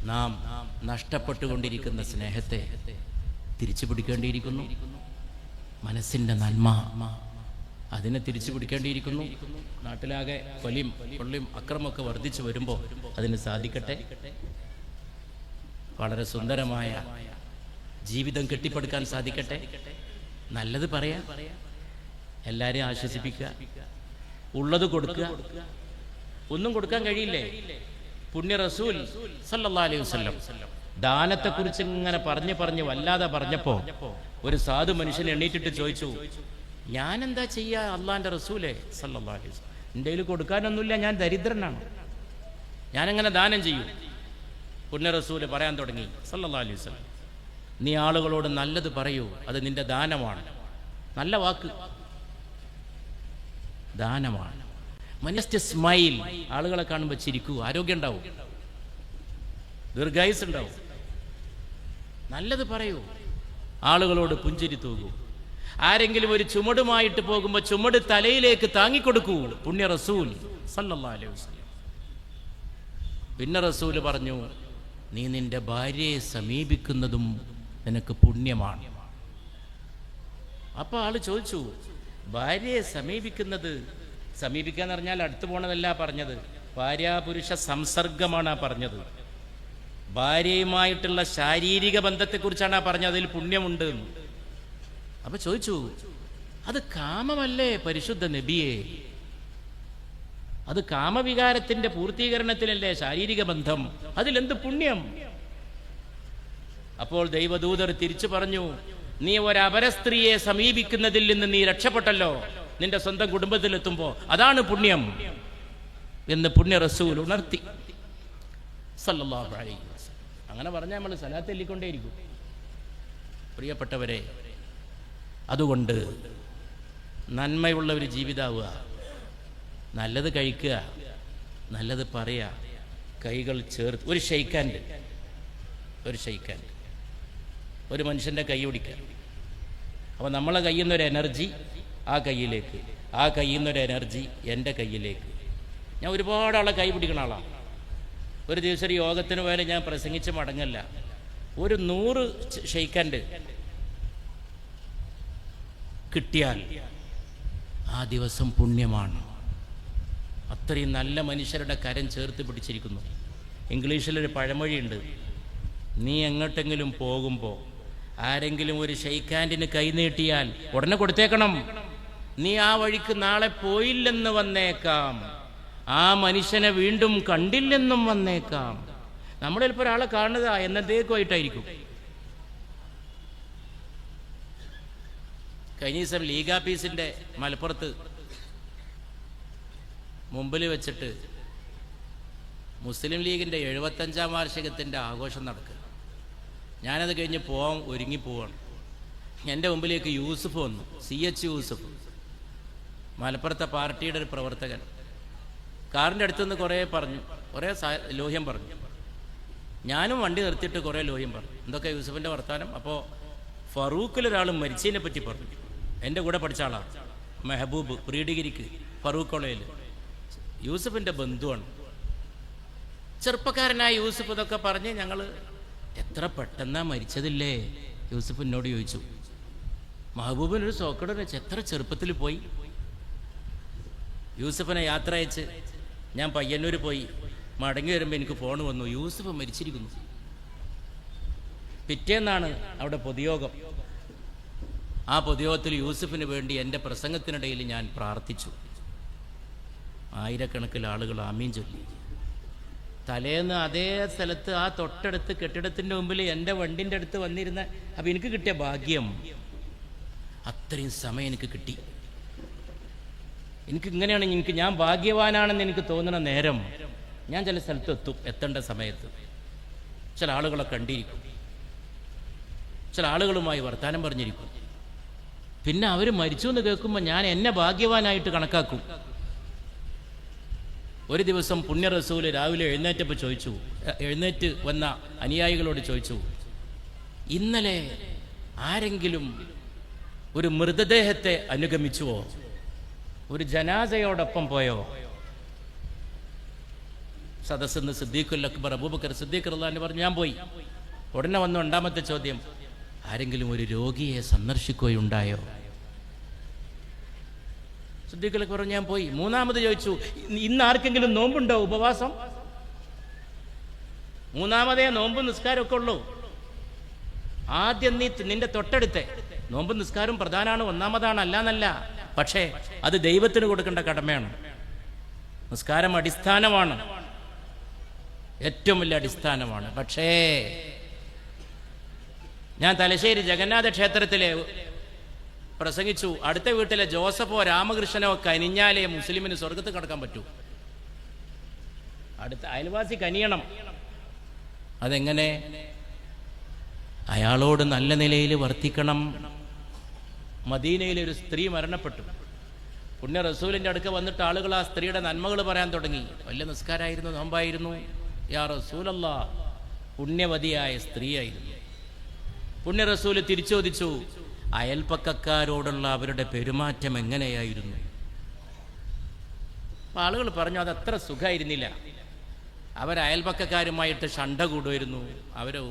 നാം നഷ്ടപ്പെട്ടുകൊണ്ടിരിക്കുന്ന സ്നേഹത്തെ തിരിച്ചു പിടിക്കേണ്ടിയിരിക്കുന്നു. മനസ്സിൻ്റെ നന്മ അതിനെ തിരിച്ചു പിടിക്കേണ്ടിയിരിക്കുന്നു. നാട്ടിലാകെ കൊലിയും കൊള്ളിയും അക്രമമൊക്കെ വർദ്ധിച്ചു വരുമ്പോൾ അതിന് സാധിക്കട്ടെ. വളരെ സുന്ദരമായ ജീവിതം കെട്ടിപ്പടുക്കാൻ സാധിക്കട്ടെ. നല്ലത് പറയാ, എല്ലാവരെയും ആശ്വസിപ്പിക്കുക, ഉള്ളത് കൊടുക്കുക. ഒന്നും കൊടുക്കാൻ കഴിയില്ലേ? പുണ്യ റസൂൽ സല്ലല്ലാഹു അലൈഹി വസല്ലം ദാനത്തെക്കുറിച്ച് ഇങ്ങനെ പറഞ്ഞ് വല്ലാതെ പറഞ്ഞപ്പോ ഒരു സാധു മനുഷ്യൻ എണീറ്റിട്ട് ചോദിച്ചു, ഞാൻ എന്താ ചെയ്യാ അള്ളാന്റെ റസൂലേ സല്ലല്ലാഹു അലൈഹി വസല്ലം, എൻ്റെ കയ്യിൽ കൊടുക്കാനൊന്നുമില്ല, ഞാൻ ദരിദ്രനാണ്, ഞാനെങ്ങനെ ദാനം ചെയ്യും? പുണ്യ റസൂല് പറയാൻ തുടങ്ങി സല്ലല്ലാഹു അലൈഹി വസല്ലം, നീ ആളുകളോട് നല്ലത് പറയൂ, അത് നിന്റെ ദാനമാണ്. നല്ല വാക്ക് ദാനമാണ്. സ്മൈൽ, ആളുകളെ കാണുമ്പോൾ ചിരിക്കൂ, ആരോഗ്യം ഉണ്ടാവും, ദീർഘായുസ് ഉണ്ടാവും. നല്ലത് പറയൂ, ആളുകളോട് പുഞ്ചിരി തൂകൂ. ആരെങ്കിലും ഒരു ചുമടുമായിട്ട് പോകുമ്പോൾ ചുമട് തലയിലേക്ക് താങ്ങിക്കൊടുക്കൂ. പുണ്യ റസൂൽ സല്ലല്ലാഹു അലൈഹി വസല്ലം. പിന്നെ റസൂല് പറഞ്ഞു, നീ നിന്റെ ഭാര്യയെ സമീപിക്കുന്നതും നിനക്ക് പുണ്യമാണ്. അപ്പൊ ആള് ചോദിച്ചു, ഭാര്യയെ സമീപിക്കാന്ന് പറഞ്ഞാൽ അടുത്തു പോണതല്ല പറഞ്ഞത്, ഭാര്യാപുരുഷ സംസർഗമാണ് പറഞ്ഞത്. ഭാര്യയുമായിട്ടുള്ള ശാരീരിക ബന്ധത്തെക്കുറിച്ചാണ് പറഞ്ഞത്, അതിൽ പുണ്യമുണ്ട്. അപ്പൊ ചോദിച്ചു, അത് കാമമല്ലേ പരിശുദ്ധ നബിയെ? അത് കാമവികാരത്തിന്റെ പൂർത്തീകരണത്തിലല്ലേ ശാരീരിക ബന്ധം, അതിലെന്ത് പുണ്യം? അപ്പോൾ ദൈവദൂതർ തിരിച്ചു പറഞ്ഞു, നീ ഒരപര സ്ത്രീയെ സമീപിക്കുന്നതിൽ നിന്ന് നീ രക്ഷപ്പെട്ടല്ലോ, നിന്റെ സ്വന്തം കുടുംബത്തിലെത്തുമ്പോ അതാണ് പുണ്യം എന്ന് പുണ്യ റസൂൽ ഉണർത്തി സല്ലല്ലാഹു അലൈഹി വസല്ലം. അങ്ങനെ പറഞ്ഞാൽ നമ്മൾ സലാത്ത് ചൊല്ലിക്കൊണ്ടേയിരിക്കും. പ്രിയപ്പെട്ടവരെ, അതുകൊണ്ട് നന്മയുള്ള ഒരു ജീവിതാവുക, നല്ലത് കഴിക്കുക, നല്ലത് പറയുക, കൈകൾ ചേർത്ത് ഒരു ഷെയ്ക്കാൻഡ്, ഒരു മനുഷ്യൻ്റെ കൈ പിടിക്കുക. അപ്പോൾ നമ്മളെ കയ്യിൽ നിന്നൊരു എനർജി ആ കയ്യിലേക്ക്, ആ കയ്യിൽ നിന്നൊരു എനർജി എൻ്റെ കയ്യിലേക്ക്. ഞാൻ ഒരുപാട് ആളെ കൈ പിടിക്കുന്ന ആളാണ്. ഒരു ദിവസം ഒരു യോഗത്തിന് പോയാലും ഞാൻ പ്രസംഗിച്ച് മടങ്ങല്ല, ഒരു 100 ഷെയ്ക്കാൻഡ് കിട്ടിയാൽ ആ ദിവസം പുണ്യമാണ്. അത്രയും നല്ല മനുഷ്യരുടെ കരം ചേർത്ത് പിടിച്ചിരിക്കുന്നു. ഇംഗ്ലീഷിലൊരു പഴമൊഴിയുണ്ട്, നീ എങ്ങോട്ടെങ്കിലും പോകുമ്പോൾ ആരെങ്കിലും ഒരു ഷെയ്ക്കാൻഡിന് കൈ നീട്ടിയാൽ ഉടനെ കൊടുത്തേക്കണം. നീ ആ വഴിക്ക് നാളെ പോയില്ലെന്ന് വന്നേക്കാം, ആ മനുഷ്യനെ വീണ്ടും കണ്ടില്ലെന്നും വന്നേക്കാം. നമ്മൾ ചിലപ്പോൾ ഒരാളെ കാണുന്നത് എന്നത്തേക്കുമായിട്ടായിരിക്കും. കഴിഞ്ഞ ദിവസം ലീഗാപ്പീസിൻ്റെ മലപ്പുറത്ത് മുമ്പിൽ വെച്ചിട്ട് മുസ്ലിം ലീഗിൻ്റെ 75ാം വാർഷികത്തിൻ്റെ ആഘോഷം നടക്കുക. ഞാനത് കഴിഞ്ഞ് ഒരുങ്ങിപ്പോവാണ്. എൻ്റെ മുമ്പിലേക്ക് യൂസുഫ് വന്നു, CH യൂസുഫ്, മലപ്പുറത്തെ പാർട്ടിയുടെ ഒരു പ്രവർത്തകൻ. കാറിൻ്റെ അടുത്തുനിന്ന് കുറേ പറഞ്ഞു, കുറേ ലോഹ്യം പറഞ്ഞു. ഞാനും വണ്ടി നിർത്തിയിട്ട് കുറേ ലോഹ്യം പറഞ്ഞു. എന്തൊക്കെ യൂസുഫിൻ്റെ വർത്താനം. അപ്പോൾ ഫറൂഖിലൊരാൾ മരിച്ചതിനെ പറ്റി പറഞ്ഞു. എൻ്റെ കൂടെ പഠിച്ച ആളാണ്, മെഹബൂബ്, പ്രീ ഡിഗ്രിക്ക് ഫറൂഖ് കോളേജിൽ, യൂസുഫിൻ്റെ ബന്ധുവാണ്. ചെറുപ്പക്കാരനായ യൂസുഫ് ഇതൊക്കെ പറഞ്ഞ് ഞങ്ങൾ എത്ര പെട്ടെന്നാ മരിച്ചതില്ലേ? യൂസുഫ് എന്നോട് ചോദിച്ചു. മെഹബൂബിനൊരു സോക്കട വെച്ച് എത്ര ചെറുപ്പത്തിൽ പോയി. യൂസുഫിനെ യാത്ര അയച്ച് ഞാൻ പയ്യന്നൂർ പോയി, മടങ്ങി വരുമ്പോൾ എനിക്ക് ഫോൺ വന്നു, യൂസുഫ് മരിച്ചിരിക്കുന്നു. പിറ്റേന്നാണ് അവിടെ പൊതുയോഗം. ആ പൊതുയോഗത്തിൽ യൂസുഫിന് വേണ്ടി എൻ്റെ പ്രസംഗത്തിനിടയിൽ ഞാൻ പ്രാർത്ഥിച്ചു. ആയിരക്കണക്കിന് ആളുകൾ ആമീൻ ചൊല്ലി. തലേന്ന് അതേ സ്ഥലത്ത് ആ തൊട്ടടുത്ത് കെട്ടിടത്തിൻ്റെ മുമ്പിൽ എൻ്റെ വണ്ടിൻ്റെ അടുത്ത് വന്നിരുന്ന, അപ്പം എനിക്ക് കിട്ടിയ ഭാഗ്യം, അത്രയും സമയം എനിക്ക് കിട്ടി. ഇങ്ങനെയാണ് ഞാൻ ഭാഗ്യവാനാണെന്ന് എനിക്ക് തോന്നുന്ന നേരം ഞാൻ ചില സ്ഥലത്ത് എത്തേണ്ട സമയത്ത് ചില ആളുകളെ കണ്ടിരിക്കും. ചില ആളുകളുമായി വർത്താനം പറഞ്ഞിരിക്കും. പിന്നെ അവർ മരിച്ചു എന്ന് കേൾക്കുമ്പോൾ ഞാൻ എന്നെ ഭാഗ്യവാനായിട്ട് കണക്കാക്കും. ഒരു ദിവസം പുണ്യ റസൂല് രാവിലെ എഴുന്നേറ്റ് വന്ന അനുയായികളോട് ചോദിച്ചു, ഇന്നലെ ആരെങ്കിലും ഒരു മൃതദേഹത്തെ അനുഗമിച്ചുവോ, ഒരു ജനാസയോടൊപ്പം പോയോ? സദസ്സെന്ന് സിദ്ദീഖുൽ അക്ബർ അബൂബക്കർ സിദ്ദീഖ് റളിയല്ലാഹു പറഞ്ഞു, ഞാൻ പോയി. ഉടനെ വന്ന രണ്ടാമത്തെ ചോദ്യം, ആരെങ്കിലും ഒരു രോഗിയെ സന്ദർശിക്കുകയുണ്ടായോ? സിദ്ദീഖുൽ അക്ബർ പറഞ്ഞു, ഞാൻ പോയി. മൂന്നാമത് ചോദിച്ചു, ഇന്ന് ആർക്കെങ്കിലും നോമ്പുണ്ടോ, ഉപവാസം? മൂന്നാമതേ നോമ്പും നിസ്കാരമൊക്കെ ഉള്ളൂ. ആദ്യം നിന്റെ തൊട്ടടുത്തെ നോമ്പും നിസ്കാരം പ്രധാനമാണ്, ഒന്നാമതാണ്, അല്ലാന്നല്ല. പക്ഷേ അത് ദൈവത്തിന് കൊടുക്കേണ്ട കടമയാണ്. നിസ്കാരം അടിസ്ഥാനമാണ്, ഏറ്റവും വലിയ അടിസ്ഥാനമാണ്. പക്ഷേ ഞാൻ തലശ്ശേരി ജഗന്നാഥ ക്ഷേത്രത്തിലെ പ്രസംഗിച്ചു. അടുത്ത വീട്ടിലെ ജോസഫോ രാമകൃഷ്ണനോ കനിഞ്ഞാലേ മുസ്ലിമിന് സ്വർഗത്ത് കടക്കാൻ പറ്റൂ. അടുത്ത അയൽവാസി കനിയണം. അതെങ്ങനെ? അയാളോട് നല്ല നിലയിൽ വർത്തിക്കണം. മദീനയിലെ ഒരു സ്ത്രീ മരണപ്പെട്ടു. പുണ്യ റസൂലിൻ്റെ അടുക്ക വന്നിട്ട് ആളുകൾ ആ സ്ത്രീയുടെ നന്മകൾ പറയാൻ തുടങ്ങി. വലിയ നിസ്കാരമായിരുന്നു, നോമ്പായിരുന്നു. യാ റസൂലല്ലാഹ്, പുണ്യവതിയായ സ്ത്രീയായിരുന്നു. പുണ്യ റസൂല് തിരിച്ചോദിച്ചു, അയൽപ്പക്കക്കാരോടുള്ള അവരുടെ പെരുമാറ്റം എങ്ങനെയായിരുന്നു? അപ്പം ആളുകൾ പറഞ്ഞു, അതത്ര സുഖമായിരുന്നില്ല. അവർ അയൽപ്പക്കക്കാരുമായിട്ട് ശണ്ട കൂടുമായിരുന്നു, അവരെ